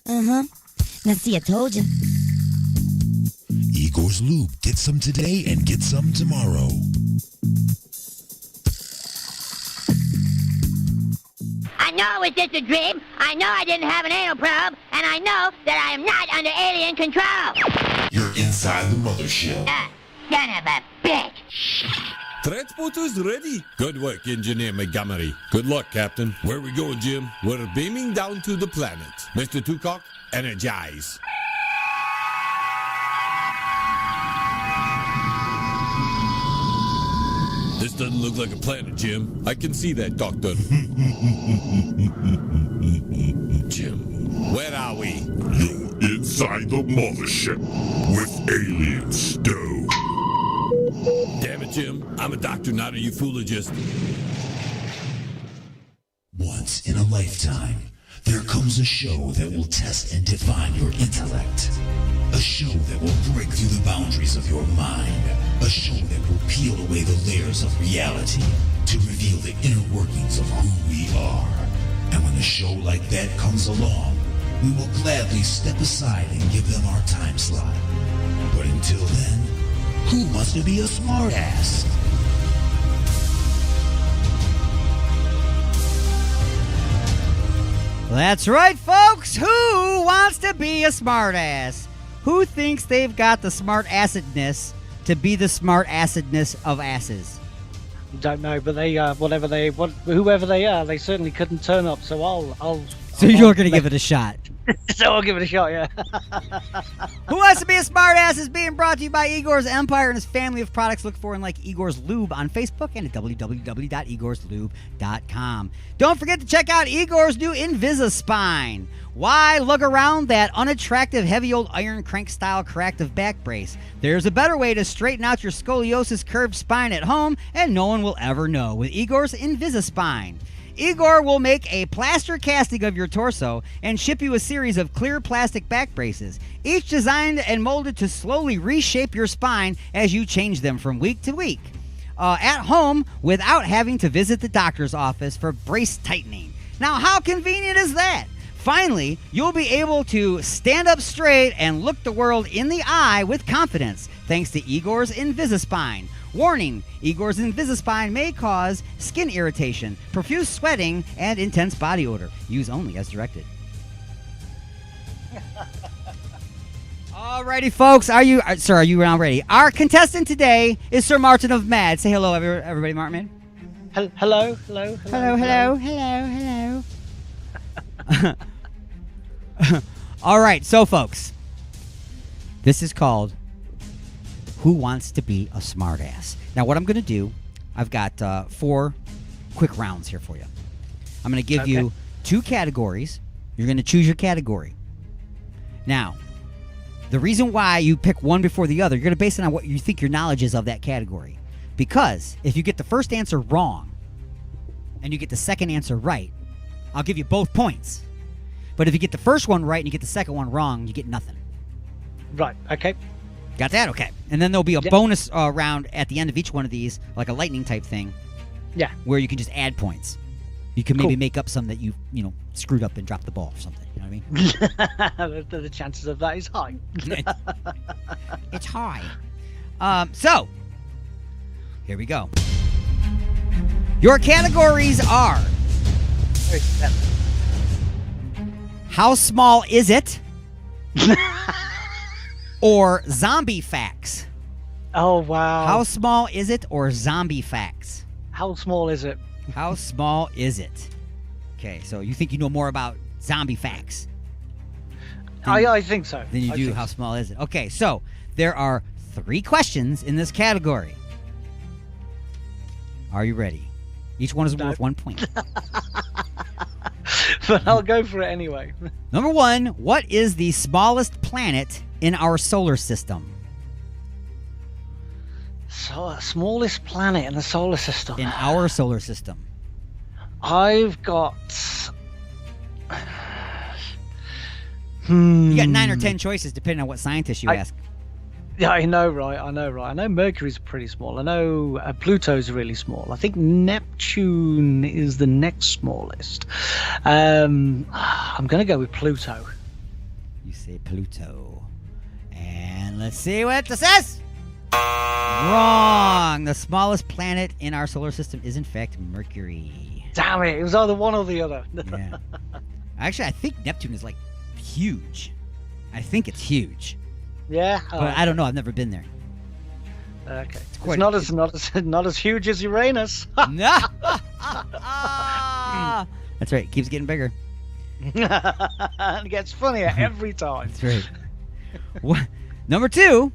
Uh-huh. Now see, I told you. Igor's Lube. Get some today and get some tomorrow. I know it was just a dream. I know I didn't have an anal probe, and I know that I am not under alien control. You're inside the mothership. Son of a bitch. Transporter's ready. Good work, Engineer Montgomery. Good luck, Captain. Where we going, Jim? We're beaming down to the planet. Mr. Tucock, energize. This doesn't look like a planet, Jim. I can see that, Doctor. Jim, where are we? You're inside the mothership with Alien Stowe. Damn it, Jim. I'm a doctor, not a ufologist. Once in a lifetime, there comes a show that will test and define your intellect. A show that will break through the boundaries of your mind. A show that will peel away the layers of reality to reveal the inner workings of who we are. And when a show like that comes along, we will gladly step aside and give them our time slot. But until then, who wants to be a smartass? That's right, folks. Who wants to be a smartass? Who thinks they've got the smart acidness to be the smart acidness of asses? Don't know, but they whoever they are, they certainly couldn't turn up. So I'll. So you're going to give it a shot. So I'll give it a shot, yeah. Who Wants to Be a Smartass is being brought to you by Igor's Empire and his family of products. Look for and like Igor's Lube on Facebook and at www.igorslube.com. Don't forget to check out Igor's new Invisispine. Why lug around that unattractive heavy old iron crank style corrective back brace? There's a better way to straighten out your scoliosis curved spine at home, and no one will ever know with Igor's Invisispine. Igor will make a plaster casting of your torso and ship you a series of clear plastic back braces, each designed and molded to slowly reshape your spine as you change them from week to week. At home without having to visit the doctor's office for brace tightening. Now, how convenient is that? Finally, you'll be able to stand up straight and look the world in the eye with confidence thanks to Igor's Invisispine. Warning, Igor's Invisispine may cause skin irritation, profuse sweating, and intense body odor. Use only as directed. Alrighty, folks. Are you now ready? Our contestant today is Sir Martin of Mad. Say hello, everybody, Martin. Hello. All right, so folks, this is called Who Wants to Be a Smartass? Now, what I'm going to do, I've got 4 quick rounds here for you. I'm going to give you 2 categories. You're going to choose your category. Now, the reason why you pick one before the other, you're going to base it on what you think your knowledge is of that category. Because if you get the first answer wrong and you get the second answer right, I'll give you both points. But if you get the first one right and you get the second one wrong, you get nothing. Right, okay. Got that? Okay. And then there'll be a bonus round at the end of each one of these, like a lightning type thing. Yeah. Where you can just add points. You can maybe make up some that you screwed up and dropped the ball or something. You know know what I mean? The chances of that is high. It's high. So, here we go. Your categories are: how small is it? Or zombie facts. Oh, wow. How small is it or zombie facts? How small is it? How small is it? Okay, so you think you know more about zombie facts? I think so. Than you do how small is it? Okay, so there are 3 questions in this category. Are you ready? Each one is worth 1 point. But I'll go for it anyway. Number 1, what is the smallest planet in our solar system? So, smallest planet in the solar system. In our solar system. I've got... You got 9 or 10 choices depending on what scientist you ask. Yeah, I know, right? I know Mercury's pretty small. I know Pluto's really small. I think Neptune is the next smallest. I'm going to go with Pluto. You say Pluto. And let's see what it says. Wrong. The smallest planet in our solar system is, in fact, Mercury. Damn it. It was either one or the other. Yeah. Actually, I think Neptune is, like, huge. I think it's huge. Yeah, but I don't know. I've never been there. Okay, it's not as huge as Uranus. No. That's right. It keeps getting bigger. It gets funnier every time. That's right. Number 2.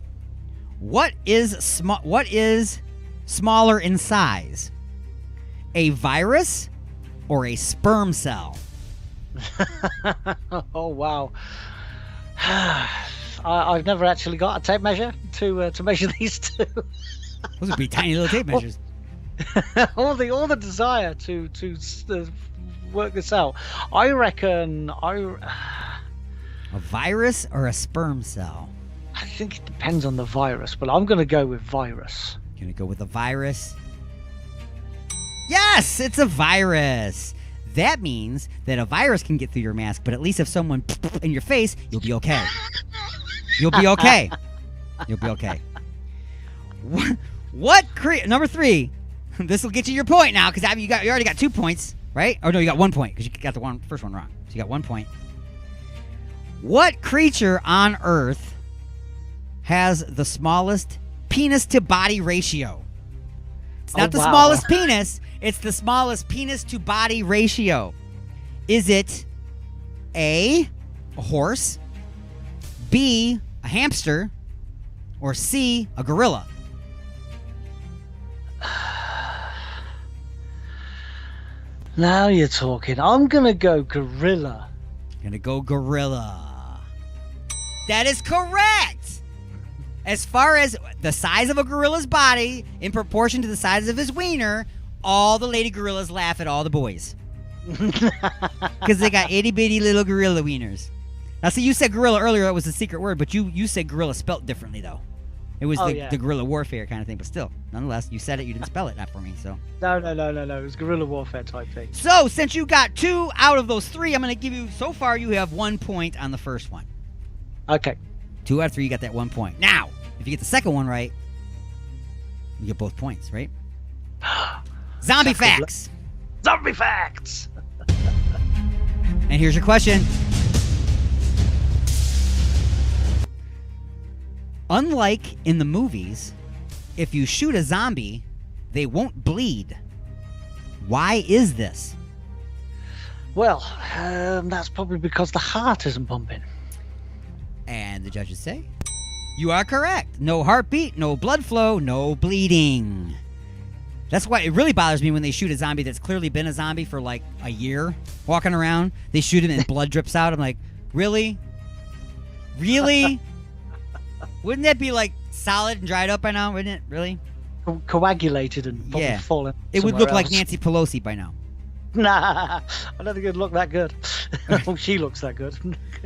What is smaller in size? A virus or a sperm cell? Oh wow. I've never actually got a tape measure to measure these two. Those would be tiny little tape measures. all the desire to work this out. I reckon a virus or a sperm cell? I think it depends on the virus, but I'm going to go with virus. Going to go with a virus? Yes, it's a virus. That means that a virus can get through your mask, but at least if someone in your face, you'll be okay. You'll be okay. You'll be okay. Number 3. This will get you your point now, because you already got 2 points, right? Oh no, you got 1 point because you got the first one wrong. So you got 1 point. What creature on Earth has the smallest penis to body ratio? It's not the smallest penis. It's the smallest penis to body ratio. Is it A, a horse, B, a hamster, or C, a gorilla? Now you're talking. I'm going to go gorilla. Gonna go gorilla. That is correct. As far as the size of a gorilla's body in proportion to the size of his wiener, all the lady gorillas laugh at all the boys. Because they got itty-bitty little gorilla wieners. Now, see, you said gorilla earlier. It was a secret word, but you said gorilla spelt differently, though. It was the guerrilla warfare kind of thing, but still, nonetheless, you said it. You didn't spell it, not for me, so. No. It was guerrilla warfare type thing. So, since you got 2 out of those 3, I'm going to give you, so far, you have 1 point on the first one. Okay. 2 out of 3, you got that 1 point. Now, if you get the second one right, you get both points, right? Zombie facts. Zombie facts. And here's your question. Unlike in the movies, if you shoot a zombie, they won't bleed. Why is this? Well, that's probably because the heart isn't pumping. And the judges say, you are correct. No heartbeat, no blood flow, no bleeding. That's why it really bothers me when they shoot a zombie that's clearly been a zombie for like a year walking around. They shoot him and blood drips out. I'm like, really? Really? Wouldn't that be like solid and dried up by now? Wouldn't it? Really? Coagulated and probably fallen. It would look like Nancy Pelosi by now. Nah, I don't think it'd look that good. Oh, she looks that good.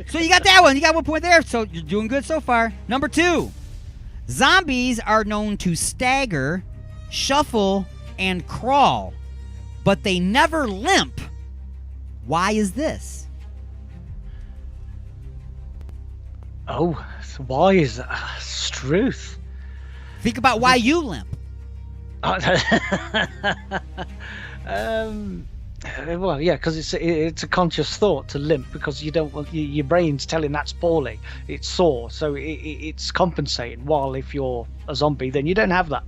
So you got that one. You got 1 point there. So you're doing good so far. Number 2. Zombies are known to stagger, shuffle, and crawl, but they never limp. Why is this? Oh, so why is that? Struth. Think about why you limp. Well, yeah, because it's a conscious thought to limp because you don't want your brain's telling that's poorly. It's sore, so it's compensating. While if you're a zombie, then you don't have that.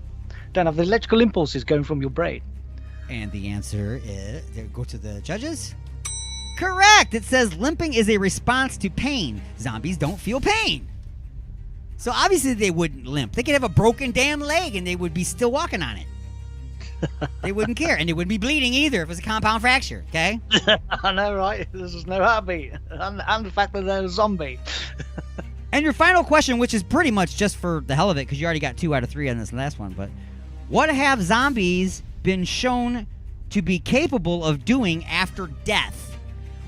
Don't have the electrical impulses going from your brain. And the answer is, go to the judges. Correct. It says limping is a response to pain. Zombies don't feel pain. So obviously they wouldn't limp. They could have a broken damn leg and they would be still walking on it. They wouldn't care. And they wouldn't be bleeding either if it was a compound fracture, okay? I know, right? There's no heartbeat. And the fact that they're a zombie. And your final question, which is pretty much just for the hell of it, because you already got 2 out of 3 on this last one, but what have zombies been shown to be capable of doing after death?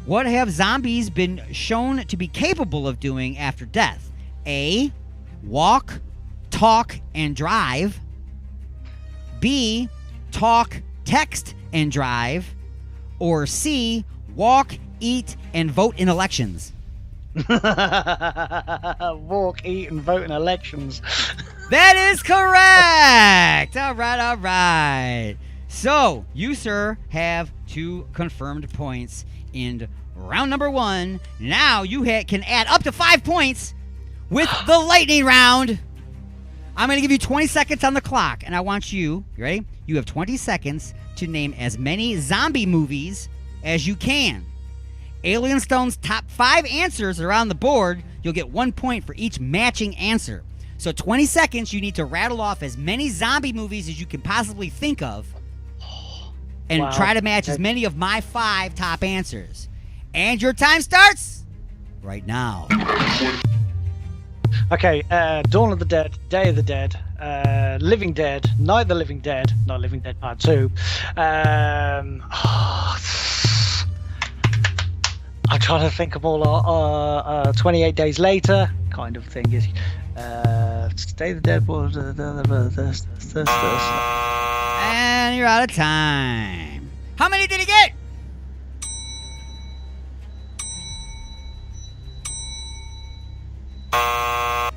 What have zombies been shown to be capable of doing after death? A, walk, talk, and drive. B, talk, text, and drive. Or C, walk, eat, and vote in elections. Walk, eat, and vote in elections. That is correct. All right. So, you, sir, have 2 confirmed points in round number 1. Now you can add up to 5 points with the lightning round. I'm going to give you 20 seconds on the clock, and I want you ready? You have 20 seconds to name as many zombie movies as you can. Alien Stone's top 5 answers are on the board. You'll get 1 point for each matching answer. So 20 seconds, you need to rattle off as many zombie movies as you can possibly think of and try to match as many of my 5 top answers. And your time starts right now. Okay, Dawn of the Dead, Day of the Dead, Living Dead, Night of the Living Dead, not Living Dead Part 2. I'm trying to think of all 28 Days Later kind of thing. Day of the Dead was... And you're out of time. How many did he get?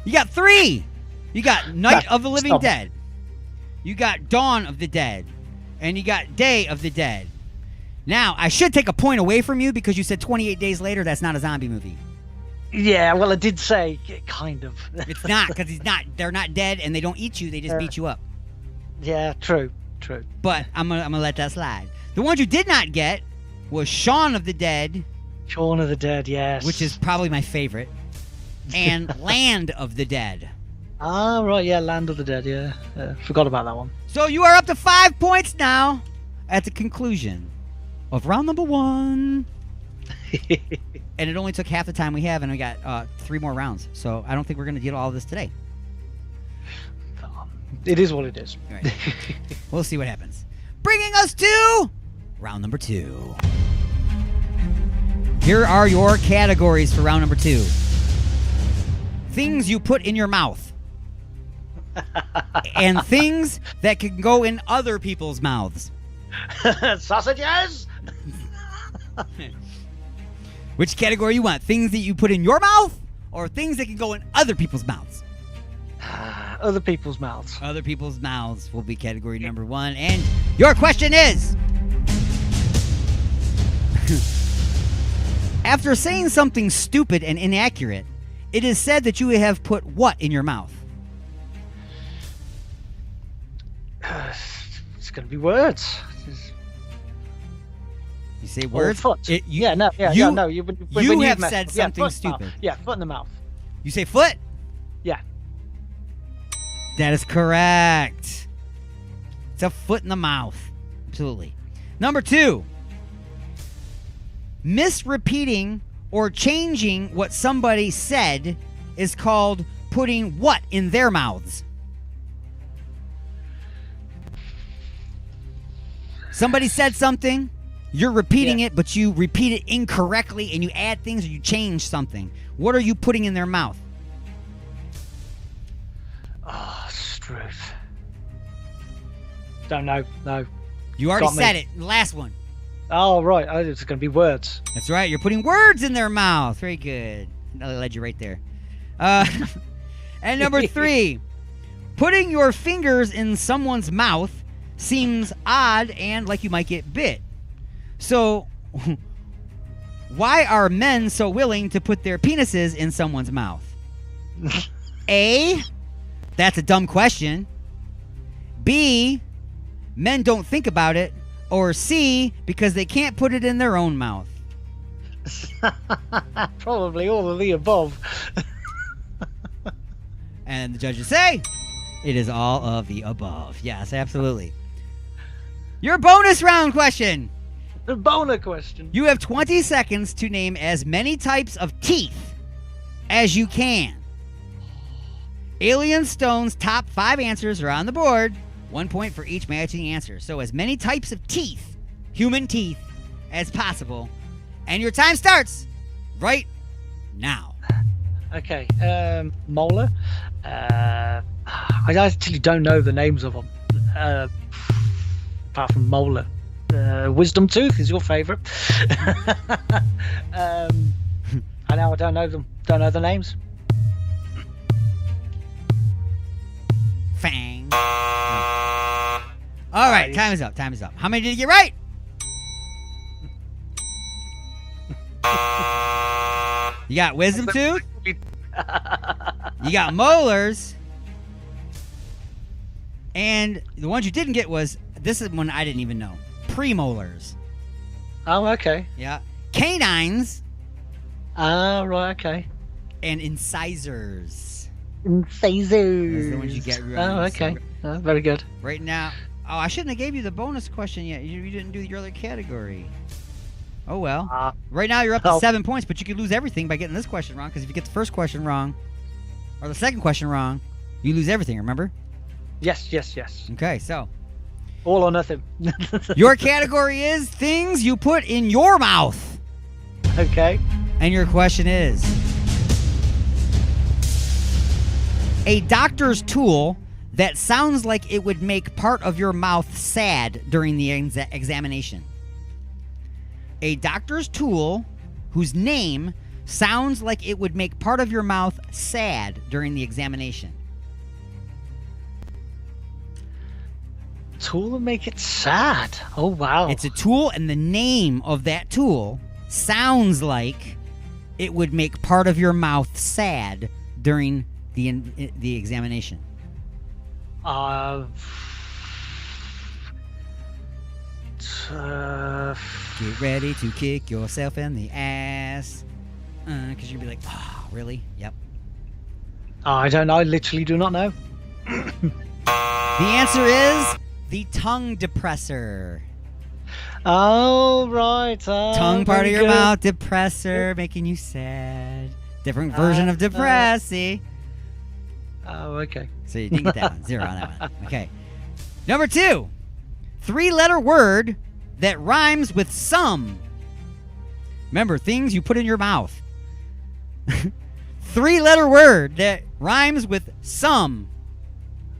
You got 3. You got Night of the Living Dead. You got Dawn of the Dead. And you got Day of the Dead. Now, I should take a point away from you because you said 28 Days Later. That's not a zombie movie. Yeah, well, I did say kind of. It's not because they're not dead and they don't eat you. They just beat you up. Yeah, true. But I'm gonna let that slide. The ones you did not get was Shaun of the Dead. Shaun of the Dead, yes. Which is probably my favorite. And Land of the Dead. Ah, right, yeah, Land of the Dead, yeah. Forgot about that one. So you are up to 5 points now at the conclusion of round number 1. And it only took half the time we have, and we got 3 more rounds. So I don't think we're going to get all of this today. It is what it is. All right. We'll see what happens. Bringing us to round number 2. Here are your categories for round number 2. Things you put in your mouth. And things that can go in other people's mouths. Sausages? Which category you want? Things that you put in your mouth or things that can go in other people's mouths? Other people's mouths. Other people's mouths will be category number 1. And your question is... After saying something stupid and inaccurate, it is said that you have put what in your mouth? It's going to be words. You say words? Foot. You have said something stupid. Mouth. Yeah, foot in the mouth. You say foot? Yeah. That is correct. It's a foot in the mouth. Absolutely. Number 2. Misrepeating or changing what somebody said is called putting what in their mouths? Somebody said something, you're repeating it, but you repeat it incorrectly and you add things or you change something. What are you putting in their mouth? Oh, Struth. Don't know. No. You already said it. The last one. Oh, right. Oh, it's going to be words. That's right. You're putting words in their mouth. Very good. I led you right there. And number 3, putting your fingers in someone's mouth seems odd and like you might get bit. So, why are men so willing to put their penises in someone's mouth? A, that's a dumb question. B, men don't think about it. Or C, because they can't put it in their own mouth. Probably all of the above. And the judges say it is all of the above. Yes, absolutely. Your bonus round question. The bonus question. You have 20 seconds to name as many types of teeth as you can. Alien Stone's top 5 answers are on the board. 1 point for each matching answer. So as many types of teeth, human teeth, as possible. And your time starts right now. Okay. Molar. I actually don't know the names of them. Apart from molar. Wisdom tooth is your favourite. I don't know them. Don't know the names. Fang. All right, time is up. Time is up. How many did you get right? You got wisdom tooth. You got molars. And the ones you didn't get was, this is one I didn't even know. Premolars. Oh, okay. Yeah. Canines. Right, okay. And incisors. Incisors. Those are the ones you get right. Oh, okay. Very good. Right now. Oh, I shouldn't have gave you the bonus question yet. You didn't do your other category. Oh, well. Right now you're up to 7 points, but you could lose everything by getting this question wrong, because if you get the first question wrong, or the second question wrong, you lose everything, remember? Yes. Okay, so. All or nothing. Your category is things you put in your mouth. Okay. And your question is, a doctor's tool that sounds like it would make part of your mouth sad during the examination. A doctor's tool whose name sounds like it would make part of your mouth sad during the examination. Tool to make it sad. Oh, wow. It's a tool, and the name of that tool sounds like it would make part of your mouth sad during the examination. Get ready to kick yourself in the ass. Because you'll be like, oh, really? Yep. I don't know. I literally do not know. The answer is the tongue depressor. Oh, right. Tongue part of your mouth, depressor, making you sad. Different version of depressed, see? Oh, okay. So you didn't get that one. 0 on that one. Okay. Number 2. 3-letter word that rhymes with some. Remember, things you put in your mouth. 3-letter word that rhymes with some.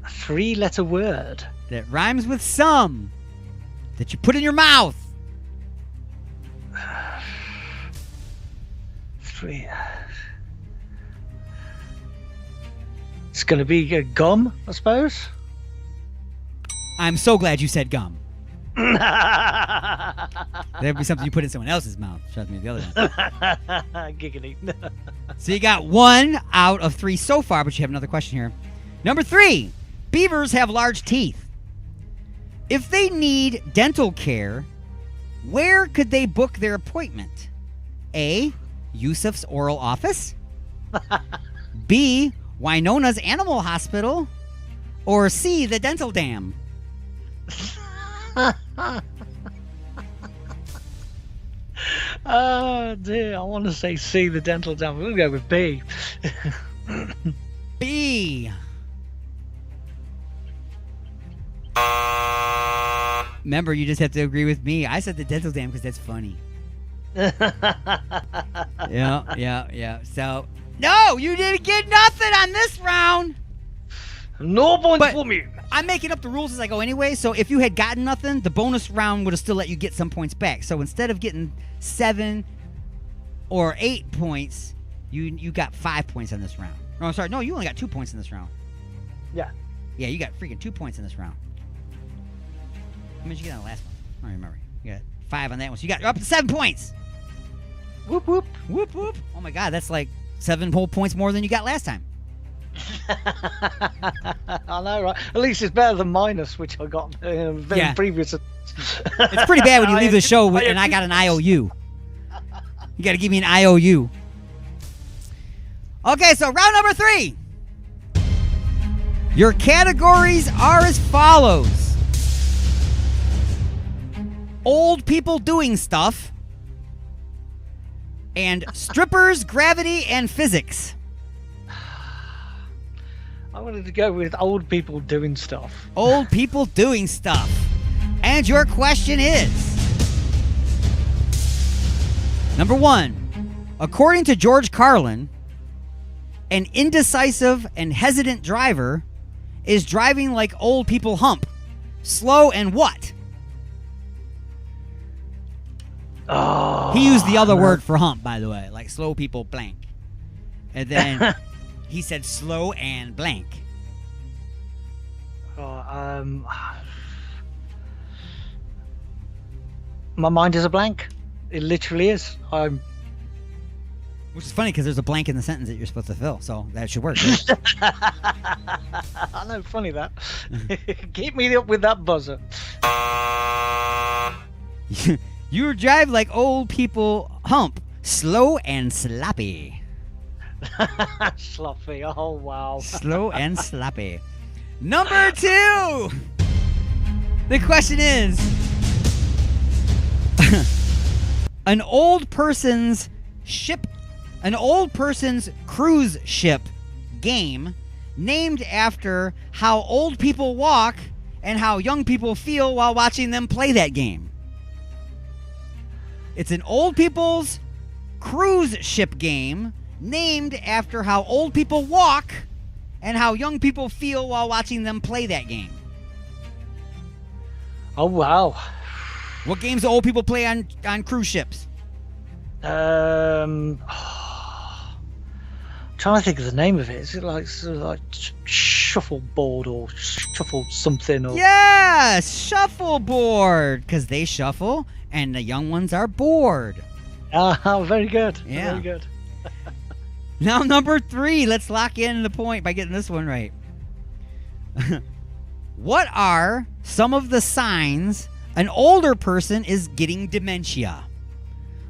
A 3-letter word? That rhymes with some. That you put in your mouth. 3. It's going to be gum, I suppose. I'm so glad you said gum. That'd be something you put in someone else's mouth. Trust me, the other one. Giggity. So you got 1 out of 3 so far, but you have another question here. Number 3. Beavers have large teeth. If they need dental care, where could they book their appointment? A, Yusuf's Oral Office. B, Winona's Animal Hospital. Or C, the Dental Dam. Oh dear, I want to say C, the Dental Dam. We'll go with B. B. Remember, you just have to agree with me. I said the Dental Dam because that's funny. Yeah. So, no, you didn't get nothing on this round. No points for me. I'm making up the rules as I go anyway, so if you had gotten nothing, the bonus round would have still let you get some points back. So instead of getting 7 or 8 points, you got 5 points on this round. Oh, sorry. No, you only got 2 points in this round. Yeah. Yeah, you got freaking 2 points in this round. How much did you get on the last one? I don't remember. You got 5 on that one. So you got up to 7 points. Whoop, whoop. Whoop, whoop. Oh, my God. That's like 7 whole points more than you got last time. I know, right? At least it's better than minus, which I got in previous. It's pretty bad when you leave the show and I got an IOU. You got to give me an IOU. Okay, so round number 3. Your categories are as follows. Old people doing stuff. And strippers, gravity, and physics. I wanted to go with old people doing stuff. Old people doing stuff. And your question is... Number 1. According to George Carlin, an indecisive and hesitant driver is driving like old people hump. Slow and what? Oh, he used the other word for hump, by the way, like slow people blank. And then he said slow and blank. My mind is a blank. It literally is. Which is funny because there's a blank in the sentence that you're supposed to fill, so that should work. I know, funny that. Keep me up with that buzzer. You drive like old people hump, slow and sloppy. Sloppy, oh wow. Slow and sloppy. Number 2. The question is, an old person's cruise ship game named after how old people walk and how young people feel while watching them play that game. It's an old people's cruise ship game named after how old people walk and how young people feel while watching them play that game. Oh, wow. What games do old people play on cruise ships? Trying to think of the name of it. Is it like sort of like shuffleboard or shuffle something? Or... Yes, shuffleboard, because they shuffle and the young ones are bored. Oh, very good. Yeah. Very good. Now, number 3. Let's lock in the point by getting this one right. What are some of the signs an older person is getting dementia?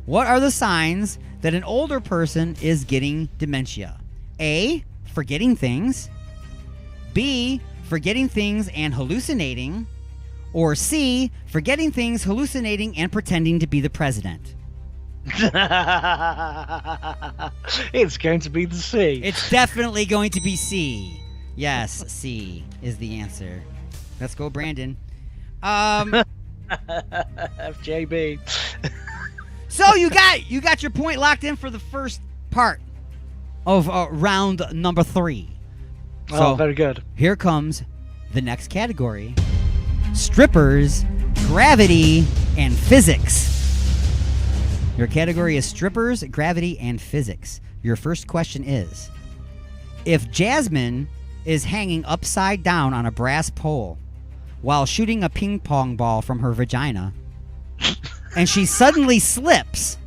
What are the signs that an older person is getting dementia? A, forgetting things. B, forgetting things and hallucinating. Or C, forgetting things, hallucinating, and pretending to be the president. It's going to be the C. It's definitely going to be C. Yes, C is the answer. Let's go, Brandon. FJB. So you got your point locked in for the first part of round number 3. So very good. Here comes the next category: strippers, gravity, and physics. Your category is strippers, gravity, and physics. Your first question is, if Jasmine is hanging upside down on a brass pole while shooting a ping pong ball from her vagina, and she suddenly slips,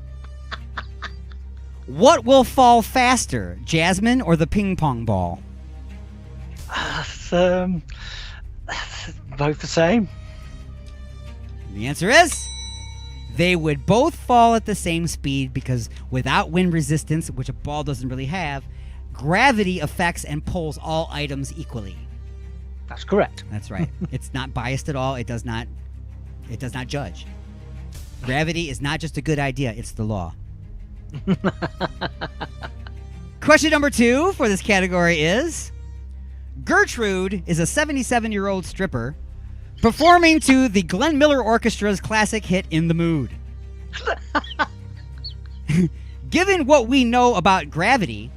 what will fall faster, Jasmine or the ping pong ball? Both the same. The answer is they would both fall at the same speed because without wind resistance, which a ball doesn't really have, gravity affects and pulls all items equally. That's correct. That's right. It's not biased at all. It does not judge. Gravity is not just a good idea, it's the law. Question number 2 for this category is, Gertrude is a 77-year-old stripper performing to the Glenn Miller Orchestra's classic hit In the Mood. Given what we know about gravity,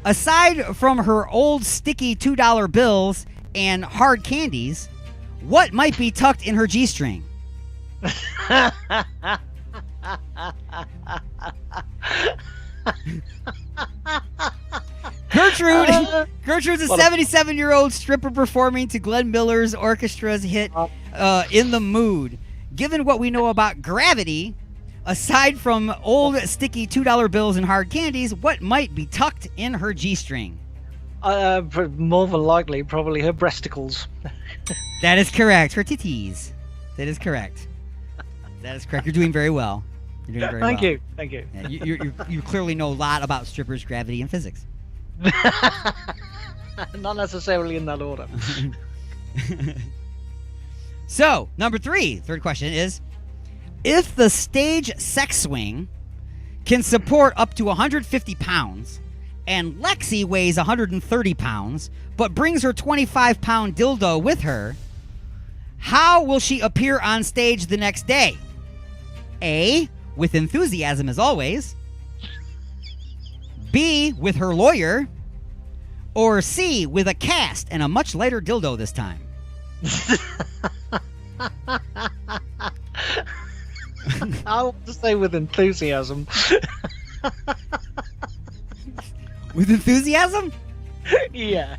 aside from her old sticky $2 bills and hard candies, what might be tucked in her G-string? Gertrude's a 77-year-old stripper performing to Glenn Miller's orchestra's hit In the Mood. Given what we know about gravity, aside from old sticky $2 bills and hard candies, what might be tucked in her G-string? More than likely, probably her breasticles. That is correct. Her titties. That is correct. That is correct. You're doing very well. You're doing very well. Thank you. Yeah, you clearly know a lot about strippers, gravity, and physics. Not necessarily in that order. So, number 3, third question is, if the stage sex swing can support up to 150 pounds and Lexi weighs 130 pounds but brings her 25-pound dildo with her, how will she appear on stage the next day? A, with enthusiasm as always. B, with her lawyer. Or C, with a cast and a much lighter dildo this time. I want to say with enthusiasm. With enthusiasm? Yeah.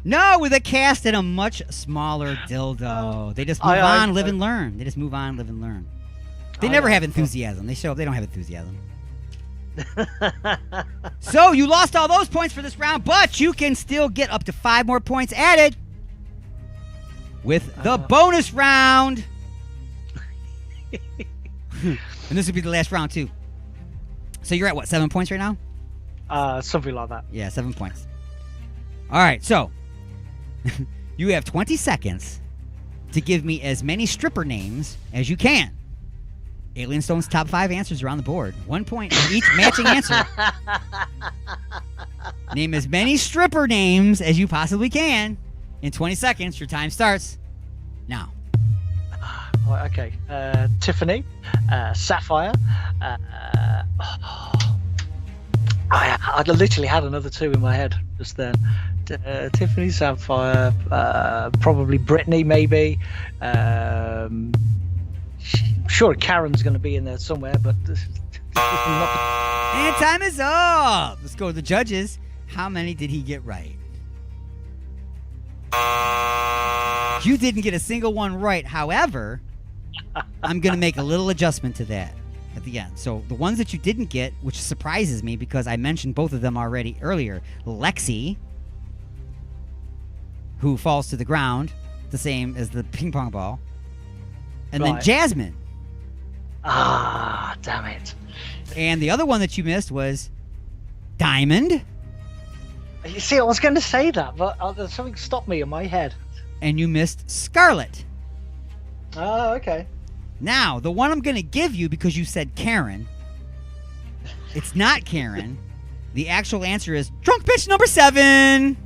No, with a cast and a much smaller dildo. They just move on, live and learn. They just move on, live and learn. They never have enthusiasm. They show up, they don't have enthusiasm. So you lost all those points for this round, but you can still get up to 5 more points added with the bonus round. And this would be the last round too. So you're at what, 7 points right now? Something like that. Yeah, 7 points. All right, so you have 20 seconds to give me as many stripper names as you can. Alien Stone's top 5 answers are on the board. 1 point for each matching answer. Name as many stripper names as you possibly can in 20 seconds. Your time starts now. Okay. Tiffany, Sapphire. I literally had another 2 in my head just then. Tiffany, Sapphire, probably Brittany, maybe. I'm sure Karen's going to be in there somewhere, but this is not. And time is up. Let's go to the judges. How many did he get right? You didn't get a single one right. However, I'm going to make a little adjustment to that at the end. So the ones that you didn't get, which surprises me because I mentioned both of them already earlier. Lexi, who falls to the ground, the same as the ping pong ball. And then Jasmine. Ah, damn it. And the other one that you missed was Diamond. You see, I was going to say that, but something stopped me in my head. And you missed Scarlet. Oh, okay. Now, the one I'm going to give you because you said Karen, it's not Karen. The actual answer is Drunk Bitch number 7.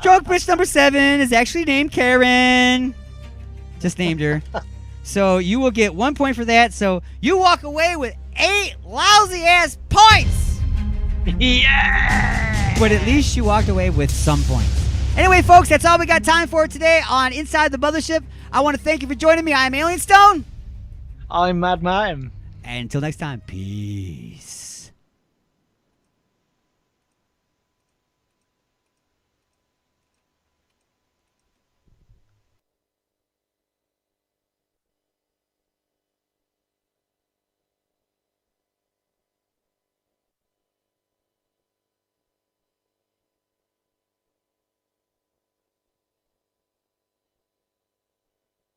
Drunk Bitch number 7 is actually named Karen. Just named her. So you will get 1 point for that. So you walk away with 8 lousy-ass points. Yeah! But at least you walked away with some points. Anyway, folks, that's all we got time for today on Inside the Mothership. I want to thank you for joining me. I'm Alien Stone. I'm Mad Martin. And until next time, peace.